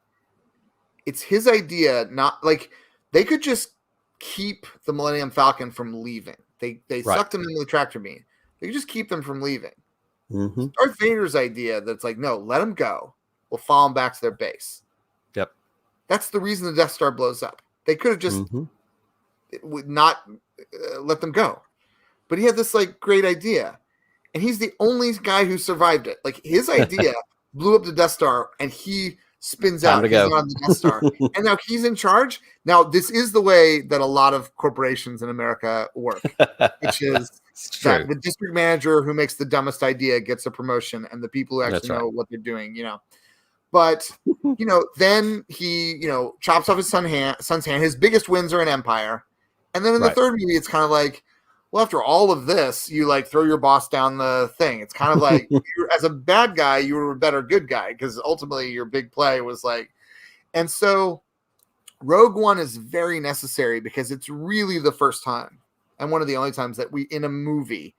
it's his idea, not like they could just keep the Millennium Falcon from leaving. They sucked him into the tractor beam. They could just keep them from leaving. Darth Vader's idea that's like, no, let them go. We'll follow them back to their base. Yep. That's the reason the Death Star blows up. They could have just would not let them go. But he had this like great idea. And he's the only guy who survived it. Like, his idea blew up the Death Star, and he spins out. He's not on the Death Star. And now he's in charge. Now, this is the way that a lot of corporations in America work, which is that the district manager who makes the dumbest idea gets a promotion, and the people who actually know what they're doing, But, then he, chops off his son's hand. His biggest wins are in Empire. And then in the third movie, it's kind of like, well, after all of this, you like throw your boss down the thing. It's kind of like as a bad guy, you were a better good guy because ultimately your big play was like, and so Rogue One is very necessary because it's really the first time and one of the only times that we in a movie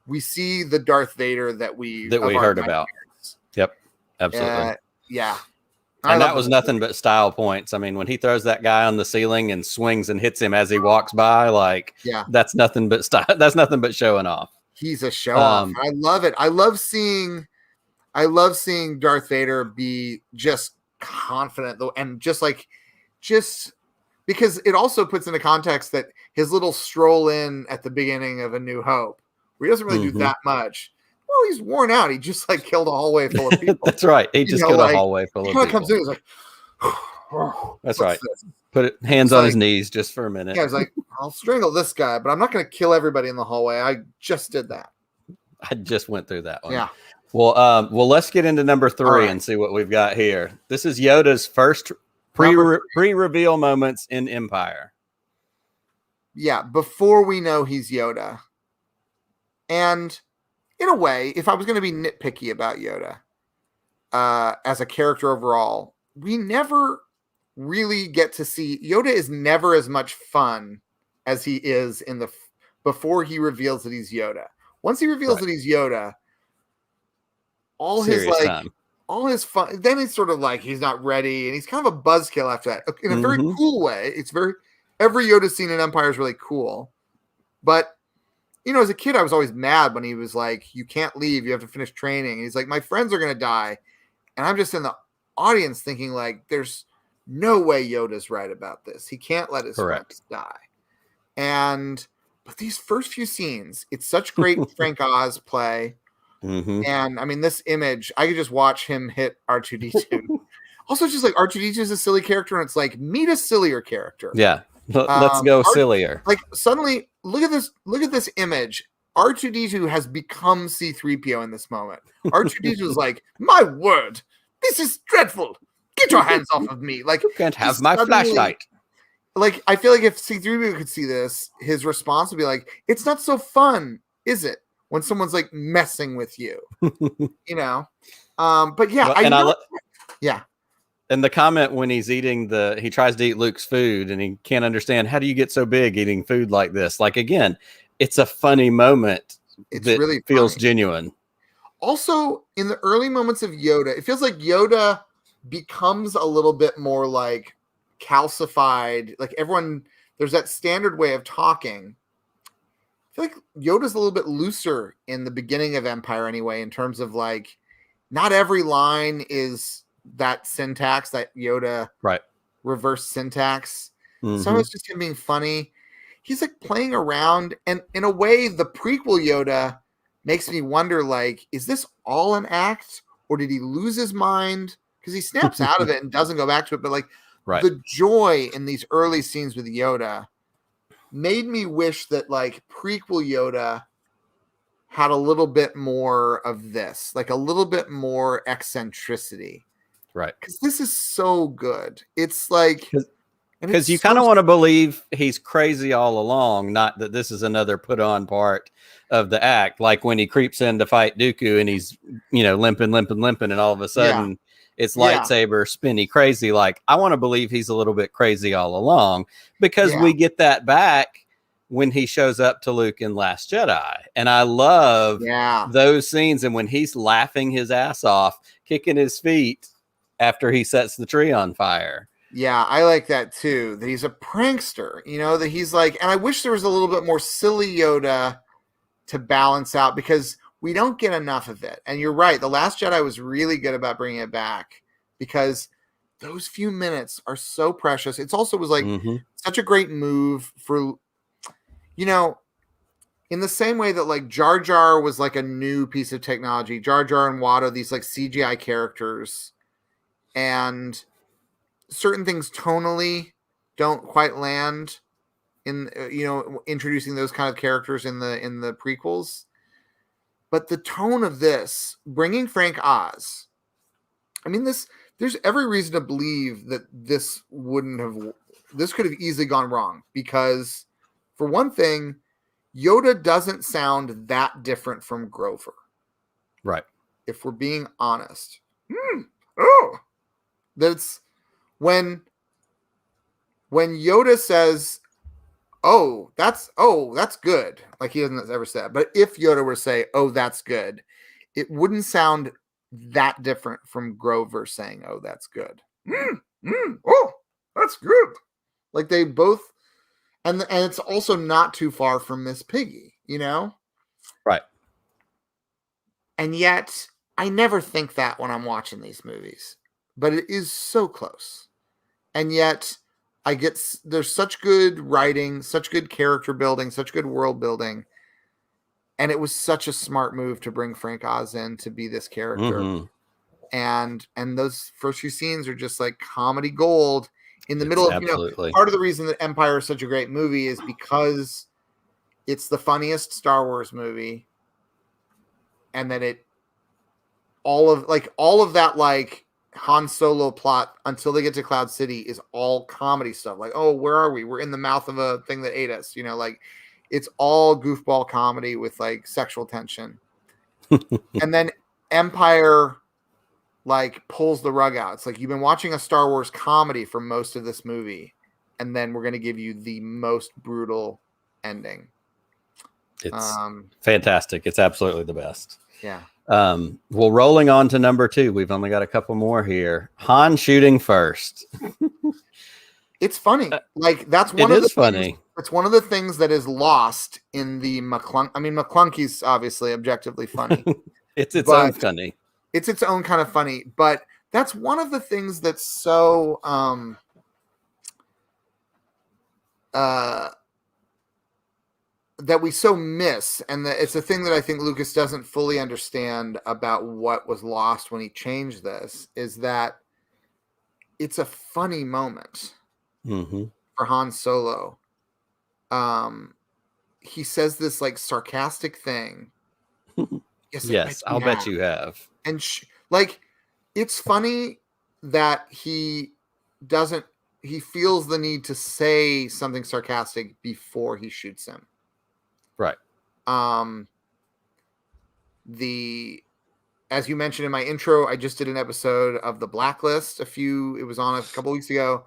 we see the Darth Vader that we heard about. Yep, absolutely. Yeah. And that was nothing but style points. I mean, when he throws that guy on the ceiling and swings and hits him as he walks by, like, that's nothing but style. That's nothing but showing off. He's a show off. I love it. I love seeing Darth Vader be just confident though, and just because it also puts into context that his little stroll in at the beginning of A New Hope, where he doesn't really do that much. Well, he's worn out. He just like killed a hallway full of people. That's right. He just killed a hallway full of people. He comes in, he's like, that's right. This? Put it hands on his knees just for a minute. Yeah, he's like, I'll strangle this guy, but I'm not going to kill everybody in the hallway. I just did that. I just went through that one. Yeah. Well, let's get into number 3 and see what we've got here. This is Yoda's first pre-reveal moments in Empire. Yeah, before we know he's Yoda. And in a way, if I was going to be nitpicky about Yoda as a character overall, we never really get to see Yoda is never as much fun as he is in the before he reveals that he's Yoda. Once he reveals that he's Yoda, all his fun, then it's sort of like he's not ready and he's kind of a buzzkill after that in a very cool way. It's every Yoda scene in Empire is really cool, but you know, as a kid, I was always mad when he was like, you can't leave. You have to finish training. And he's like, my friends are going to die. And I'm just in the audience thinking like, there's no way Yoda's right about this. He can't let his friends die. But these first few scenes, it's such great Frank Oz play. And I mean, this image, I could just watch him hit R2-D2. Also, just like R2-D2 is a silly character. And it's like, meet a sillier character. Yeah. Let's go sillier. Like suddenly, look at this image. R2-D2 has become C-3PO in this moment. R2-D2 is like, my word, this is dreadful. Get your hands off of me. Like, you can't have my flashlight. Like, I feel like if C-3PO could see this, his response would be like, it's not so fun, is it? When someone's like messing with you, you know? But yeah, yeah. And the comment when he's eating he tries to eat Luke's food and he can't understand, how do you get so big eating food like this? Like, again, it's a funny moment. It's really feels genuine. Also, in the early moments of Yoda, it feels like Yoda becomes a little bit more like calcified. Like everyone, there's that standard way of talking. I feel like Yoda's a little bit looser in the beginning of Empire anyway, in terms of like, not every line is that syntax, that Yoda reverse syntax. Some of it's just him being funny. He's like playing around, and in a way the prequel Yoda makes me wonder, like, is this all an act or did he lose his mind? Because he snaps out of it and doesn't go back to it, but like the joy in these early scenes with Yoda made me wish that like prequel Yoda had a little bit more of this, like a little bit more eccentricity. Right. Because this is so good. It's like, because you kind of want to believe he's crazy all along, not that this is another put on part of the act. Like when he creeps in to fight Dooku and he's, you know, limping, and all of a sudden it's lightsaber spinny crazy. Like, I want to believe he's a little bit crazy all along, because we get that back when he shows up to Luke in Last Jedi. And I love those scenes. And when he's laughing his ass off, kicking his feet after he sets the tree on fire. Yeah, I like that too. That he's a prankster, you know, that he's like, and I wish there was a little bit more silly Yoda to balance out, because we don't get enough of it. And you're right. The Last Jedi was really good about bringing it back, because those few minutes are so precious. It's also was like such a great move for, you know, in the same way that like Jar Jar was like a new piece of technology, Jar Jar and Watto, these like CGI characters, and certain things tonally don't quite land in, you know, introducing those kind of characters in the prequels. But the tone of this, bringing Frank Oz, I mean, there's every reason to believe that this could have easily gone wrong, because for one thing, Yoda doesn't sound that different from Grover. Right. If we're being honest. Oh, that's when Yoda says, oh, that's good. Like he doesn't ever say that. But if Yoda were to say, oh, that's good, it wouldn't sound that different from Grover saying, oh, that's good. Oh, that's good. Like they both, and it's also not too far from Miss Piggy, you know? Right. And yet I never think that when I'm watching these movies, but it is so close. And yet there's such good writing, such good character building, such good world building. And it was such a smart move to bring Frank Oz in to be this character. Mm-hmm. And those first few scenes are just like comedy gold in the middle of, absolutely. Part of the reason that Empire is such a great movie is because it's the funniest Star Wars movie. And then all of that, like Han Solo plot until they get to Cloud City is all comedy stuff. Like, oh, where are we? We're in the mouth of a thing that ate us, like it's all goofball comedy with like sexual tension. And then Empire like pulls the rug out. It's like you've been watching a Star Wars comedy for most of this movie, and then we're going to give you the most brutal ending. It's fantastic. It's absolutely the best. Yeah. Well, rolling on to number 2, we've only got a couple more here. Han shooting first. It's funny. Like that's one of the funny. Things, it's one of the things that is lost in the McClunky. I mean, McClunky's obviously objectively funny. It's its own funny. It's its own kind of funny, but that's one of the things that's so that we so miss, and it's a thing that I think Lucas doesn't fully understand about what was lost when he changed this, is that it's a funny moment for Han Solo. He says this like sarcastic thing. Yes, I'll bet you have. And like, it's funny that he feels the need to say something sarcastic before he shoots him. Right. As you mentioned in my intro, I just did an episode of The Blacklist. It was on a couple weeks ago.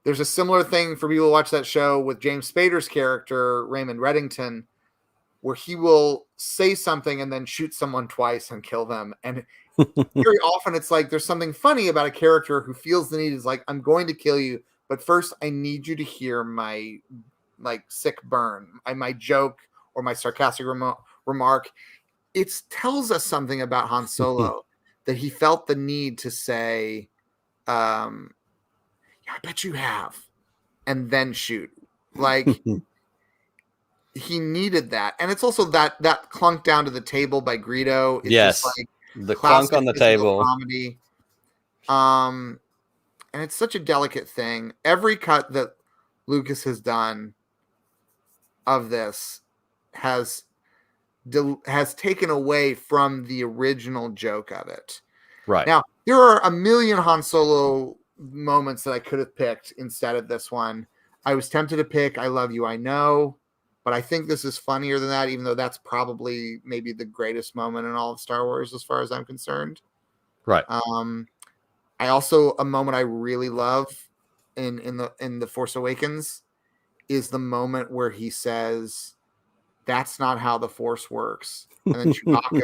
There's a similar thing for people who watch that show with James Spader's character, Raymond Reddington, where he will say something and then shoot someone twice and kill them. And very often it's like, there's something funny about a character who feels the need is like, I'm going to kill you, but first I need you to hear my like sick burn, my joke or my sarcastic remark. It tells us something about Han Solo that he felt the need to say, yeah, I bet you have, and then shoot. Like he needed that. And it's also that clunk down to the table by Greedo. It's just like the clunk on the table comedy. And it's such a delicate thing. Every cut that Lucas has done of this has taken away from the original joke of it. Right. Now, there are a million Han Solo moments that I could have picked instead of this one. I was tempted to pick I Love You, I Know, but I think this is funnier than that, even though that's probably maybe the greatest moment in all of Star Wars as far as I'm concerned. Right. I also, a moment I really love in the Force Awakens is the moment where he says, "That's not how the Force works." And then Chewbacca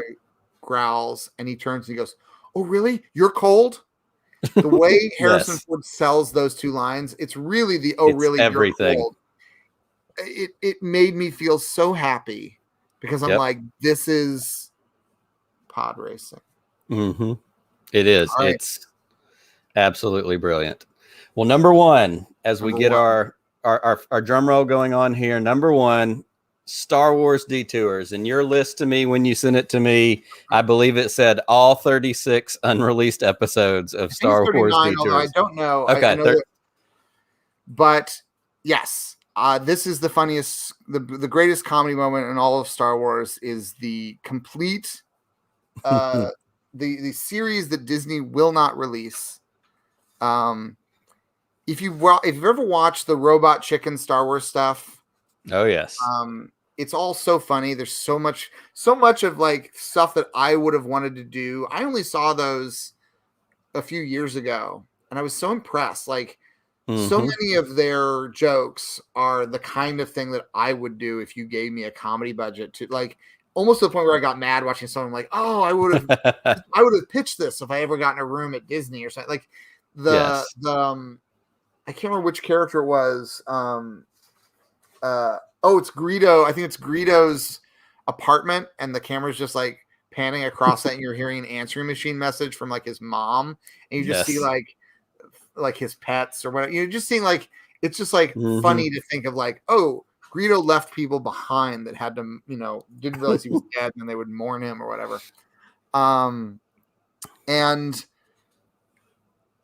growls and he turns and he goes, "Oh, really? You're cold?" The way Harrison Ford sells those two lines, it's really really everything. You're cold. It made me feel so happy because I'm like, this is pod racing. Mm-hmm. It is. Right. It's absolutely brilliant. Well, number 1, as we get our drum roll going on here, number 1, Star Wars Detours. And your list to me, when you sent it to me, I believe it said all 36 unreleased episodes of Star Wars Detours. I don't know. Okay. I know but yes, this is the funniest, the greatest comedy moment in all of Star Wars is the complete, the series that Disney will not release. If you've ever watched the Robot Chicken Star Wars stuff, oh yes, it's all so funny. There's so much of like stuff that I would have wanted to do. I only saw those a few years ago, and I was so impressed. Like, so many of their jokes are the kind of thing that I would do if you gave me a comedy budget to, like, almost to the point where I got mad watching someone like, oh, I would have pitched this if I ever got in a room at Disney or something. Like I can't remember which character it was. It's Greedo. I think it's Greedo's apartment, and the camera's just like panning across that, and you're hearing an answering machine message from like his mom, and you just see like his pets or whatever. You're just seeing like, it's just like funny to think of like, oh, Greedo left people behind that had to, didn't realize he was dead, and they would mourn him or whatever. And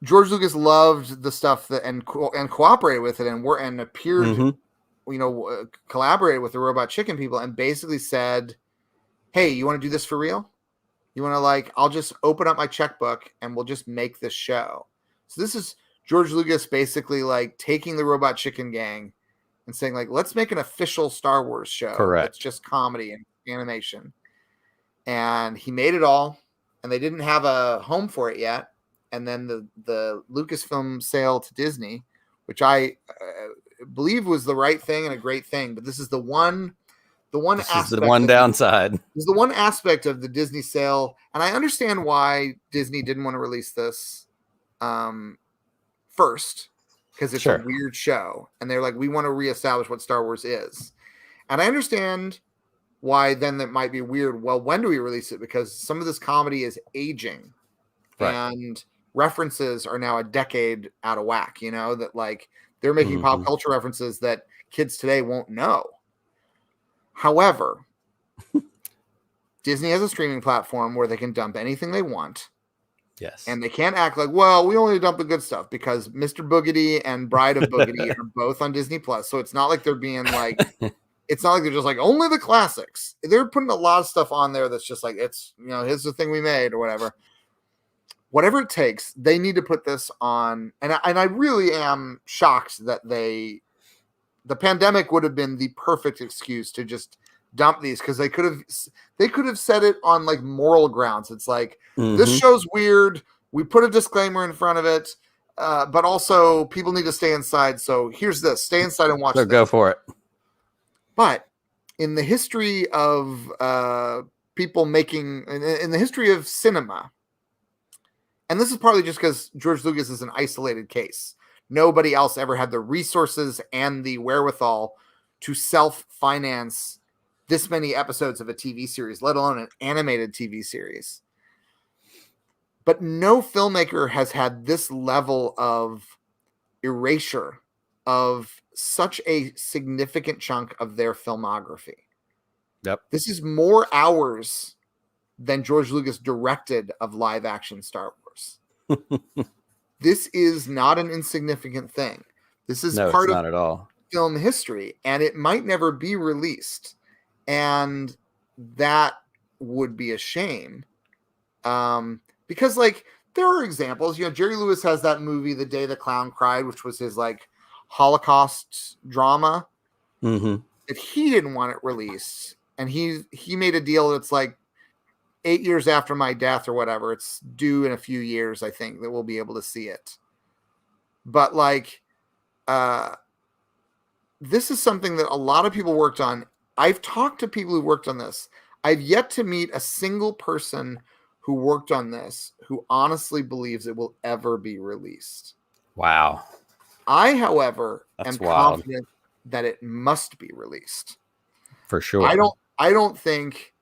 George Lucas loved the stuff that and cooperated with it and appeared, collaborated with the Robot Chicken people and basically said, hey, you want to do this for real? You want to I'll just open up my checkbook and we'll just make this show. So this is George Lucas basically like taking the Robot Chicken gang and saying like, let's make an official Star Wars show. Correct. It's just comedy and animation. And he made it all, and they didn't have a home for it yet. And then the Lucasfilm sale to Disney, which I believe was the right thing and a great thing. But this is the one downside. This is the one aspect of the Disney sale. And I understand why Disney didn't want to release this first, because it's a weird show. And they're like, we want to reestablish what Star Wars is. And I understand why then that might be weird. Well, when do we release it? Because some of this comedy is aging. Right. And references are now a decade out of whack, that like they're making pop culture references that kids today won't know. However, Disney has a streaming platform where they can dump anything they want. Yes. And they can't act like, well, we only dump the good stuff, because Mr. Boogedy and Bride of Boogedy are both on Disney Plus. So it's not like they're being like, it's not like they're just like only the classics. They're putting a lot of stuff on there that's just like, it's, here's the thing we made or whatever. Whatever it takes, they need to put this on. And I really am shocked that the pandemic would have been the perfect excuse to just dump these, because they could have said it on like moral grounds. It's like, this show's weird. We put a disclaimer in front of it, but also people need to stay inside. So here's this: stay inside and watch. So go for it. But in the history of people making, in the history of cinema, and this is partly just because George Lucas is an isolated case. Nobody else ever had the resources and the wherewithal to self-finance this many episodes of a TV series, let alone an animated TV series. But no filmmaker has had this level of erasure of such a significant chunk of their filmography. Yep. This is more hours than George Lucas directed of live action Star Wars. This is not an insignificant thing. This is part of at all film history, and it might never be released. And that would be a shame. Because like there are examples, Jerry Lewis has that movie, The Day the Clown Cried, which was his like Holocaust drama that he didn't want it released. And he made a deal that's like 8 years after my death or whatever. It's due in a few years, I think, that we'll be able to see it. But like, this is something that a lot of people worked on. I've talked to people who worked on this. I've yet to meet a single person who worked on this who honestly believes it will ever be released. Wow. I, however, That's am wild. confident that it must be released. For sure. I don't think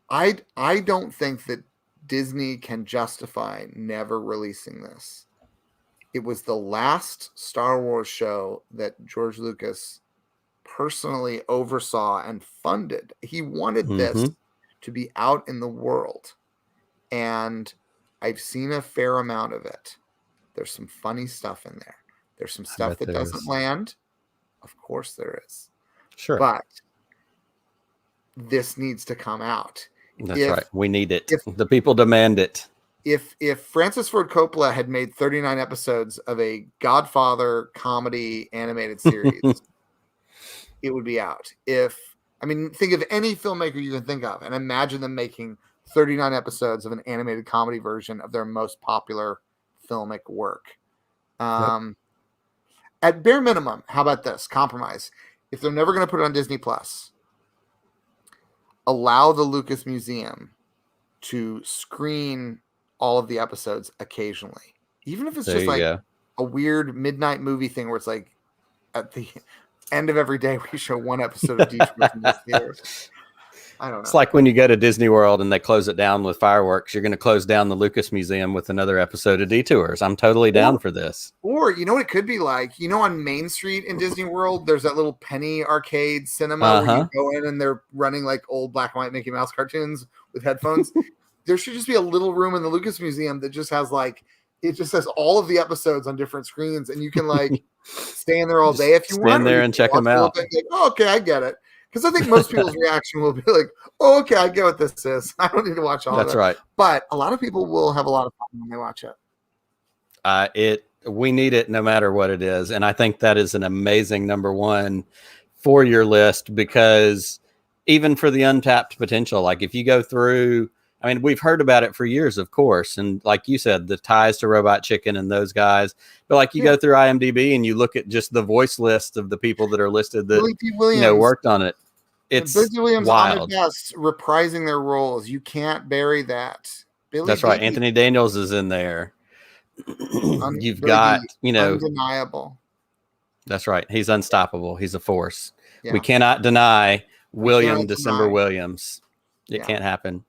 that Disney can justify never releasing this. It was the last Star Wars show that George Lucas personally oversaw and funded. He wanted this to be out in the world. And I've seen a fair amount of it. There's some funny stuff in there. There's some stuff that doesn't land. Of course there is. Sure. But this needs to come out. That's right. We need it. The people demand it. If Francis Ford Coppola had made 39 episodes of a Godfather comedy animated series, it would be out. If I mean, think of any filmmaker you can think of and imagine them making 39 episodes of an animated comedy version of their most popular filmic work. At bare minimum, how about this? Compromise. If they're never going to put it on Disney Plus, allow the Lucas Museum to screen all of the episodes occasionally. Even if it's just like a weird midnight movie thing where it's like at the end of every day we show one episode of Detours in the theaters. I don't know. It's like when you go to Disney World and they close it down with fireworks, you're going to close down the Lucas Museum with another episode of Detours. I'm totally down for this. Or, you know what it could be like? You know, on Main Street in Disney World, there's that little penny arcade cinema where you go in and they're running like old black and white Mickey Mouse cartoons with headphones. There should just be a little room in the Lucas Museum that just has like, it just has all of the episodes on different screens, and you can like stay in there all day if you want. Stand there and check them out. Like, oh, okay, I get it. Because I think most people's reaction will be like, oh, okay, I get what this is. I don't need to watch all of it. That's right. But a lot of people will have a lot of fun when they watch it. We need it no matter what it is. And I think that is an amazing number one for your list, because even for the untapped potential, like if you go through, I mean, we've heard about it for years, of course. And like you said, the ties to Robot Chicken and those guys. But like you go through IMDb and you look at just the voice list of the people that are listed that worked on it. It's Billy Williams wild. On their best, reprising their roles. You can't bury that. That's right. Anthony Daniels is in there. You've got, undeniable. That's right. He's unstoppable. He's a force. Yeah. We cannot deny William December Williams. It can't happen.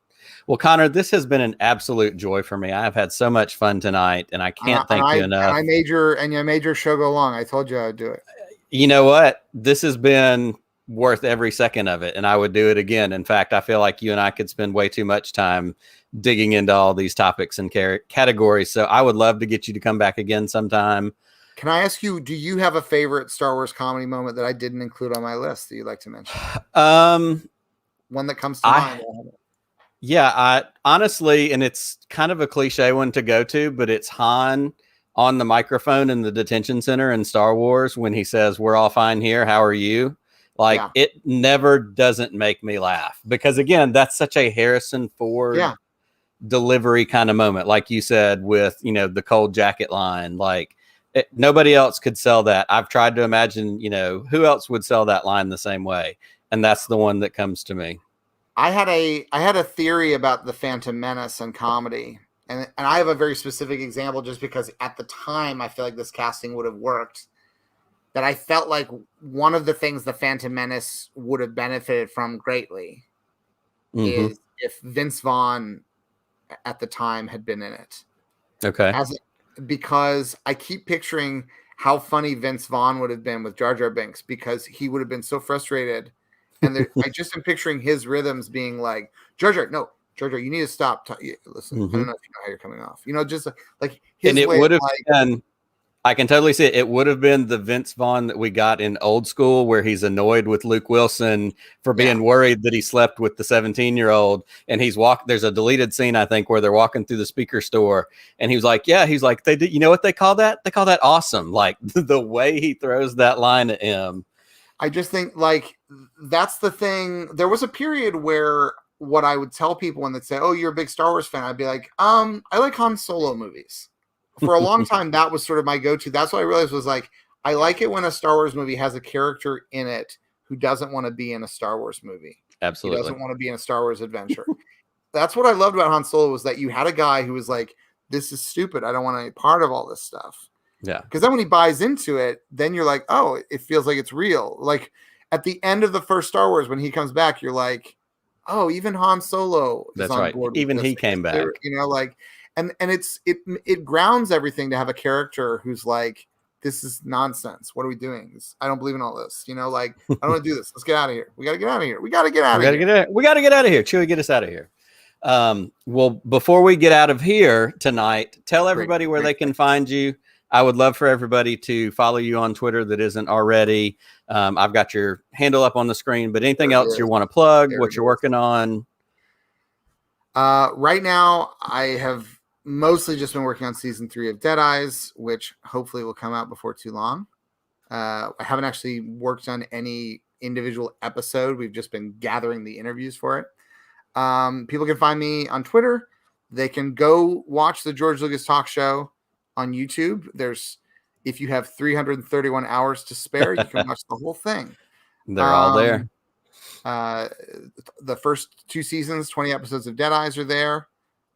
Well, Connor, this has been an absolute joy for me. I have had so much fun tonight, and I can't thank you enough. I made your show go long. I told you I'd do it. You know what? This has been worth every second of it, and I would do it again. In fact, I feel like you and I could spend way too much time digging into all these topics and categories. So I would love to get you to come back again sometime. Can I ask you, do you have a favorite Star Wars comedy moment that I didn't include on my list that you'd like to mention? One that comes to mind. Yeah, I honestly, and it's kind of a cliche one to go to, but it's Han on the microphone in the detention center in Star Wars when he says, "We're all fine here. How are you?" Like, it never doesn't make me laugh, because again, that's such a Harrison Ford delivery kind of moment. Like you said with, the cold jacket line, like nobody else could sell that. I've tried to imagine, who else would sell that line the same way. And that's the one that comes to me. I had a theory about the Phantom Menace and comedy, and I have a very specific example just because at the time I feel like this casting would have worked. That I felt like one of the things the Phantom Menace would have benefited from greatly is if Vince Vaughn at the time had been in it. Okay. Because I keep picturing how funny Vince Vaughn would have been with Jar Jar Binks, because he would have been so frustrated. And I just am picturing his rhythms being like, Jar Jar, you need to stop. Listen, I don't know if you know how you're coming off. Just like his and it way would have been, I can totally see it. It would have been the Vince Vaughn that we got in Old School, where he's annoyed with Luke Wilson for being worried that he slept with the 17-year-old. And there's a deleted scene, I think, where they're walking through the speaker store. And he was like, they did. You know what they call that? They call that awesome. Like the way he throws that line at him. I just think like that's the thing. There was a period where what I would tell people when they'd say, "Oh, you're a big Star Wars fan," I'd be like, I like Han Solo movies." For a long time, that was sort of my go-to. That's what I realized was like, I like it when a Star Wars movie has a character in it who doesn't want to be in a Star Wars movie. Absolutely. He doesn't want to be in a Star Wars adventure. That's what I loved about Han Solo, was that you had a guy who was like, this is stupid. I don't want any part of all this stuff. Yeah. Because then when he buys into it, then you're like, oh, it feels like it's real. Like at the end of the first Star Wars, when he comes back, you're like, oh, even Han Solo is on board with even he came back. And it grounds everything to have a character who's like, this is nonsense. What are we doing? I don't believe in all this. I don't want to do this. Let's get out of here. We got to get out of here. We got to get out of here. We got to get out of here. Chewie, get us out of here. Well, before we get out of here tonight, tell everybody where they can find you. I would love for everybody to follow you on Twitter that isn't already. I've got your handle up on the screen, but anything else you want to plug, what you're working on? Right now, I have mostly just been working on season 3 of Dead Eyes, which hopefully will come out before too long. I haven't actually worked on any individual episode. We've just been gathering the interviews for it. People can find me on Twitter. They can go watch the George Lucas Talk Show on YouTube. If you have 331 hours to spare, you can watch the whole thing. They're all there. The first 2 seasons, 20 episodes of Dead Eyes are there.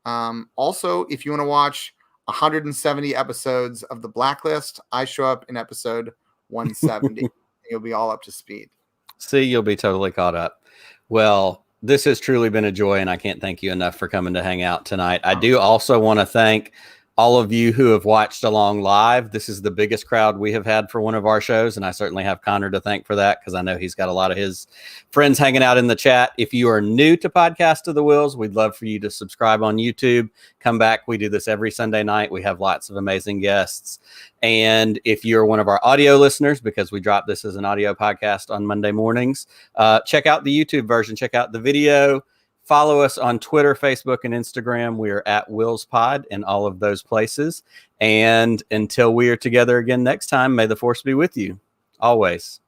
Also, if you want to watch 170 episodes of The Blacklist, I show up in episode 170. You'll be all up to speed. See, you'll be totally caught up. Well, this has truly been a joy, and I can't thank you enough for coming to hang out tonight. I do also want to thank all of you who have watched along live. This is the biggest crowd we have had for one of our shows, and I certainly have Connor to thank for that, because I know he's got a lot of his friends hanging out in the chat. If you are new to Podcast of the Wills, we'd love for you to subscribe on YouTube. Come back. We do this every Sunday night. We have lots of amazing guests. And if you're one of our audio listeners, because we drop this as an audio podcast on Monday mornings, check out the YouTube version. Check out the video. Follow us on Twitter, Facebook, and Instagram. We are at WillsPod in all of those places. And until we are together again next time, may the Force be with you always.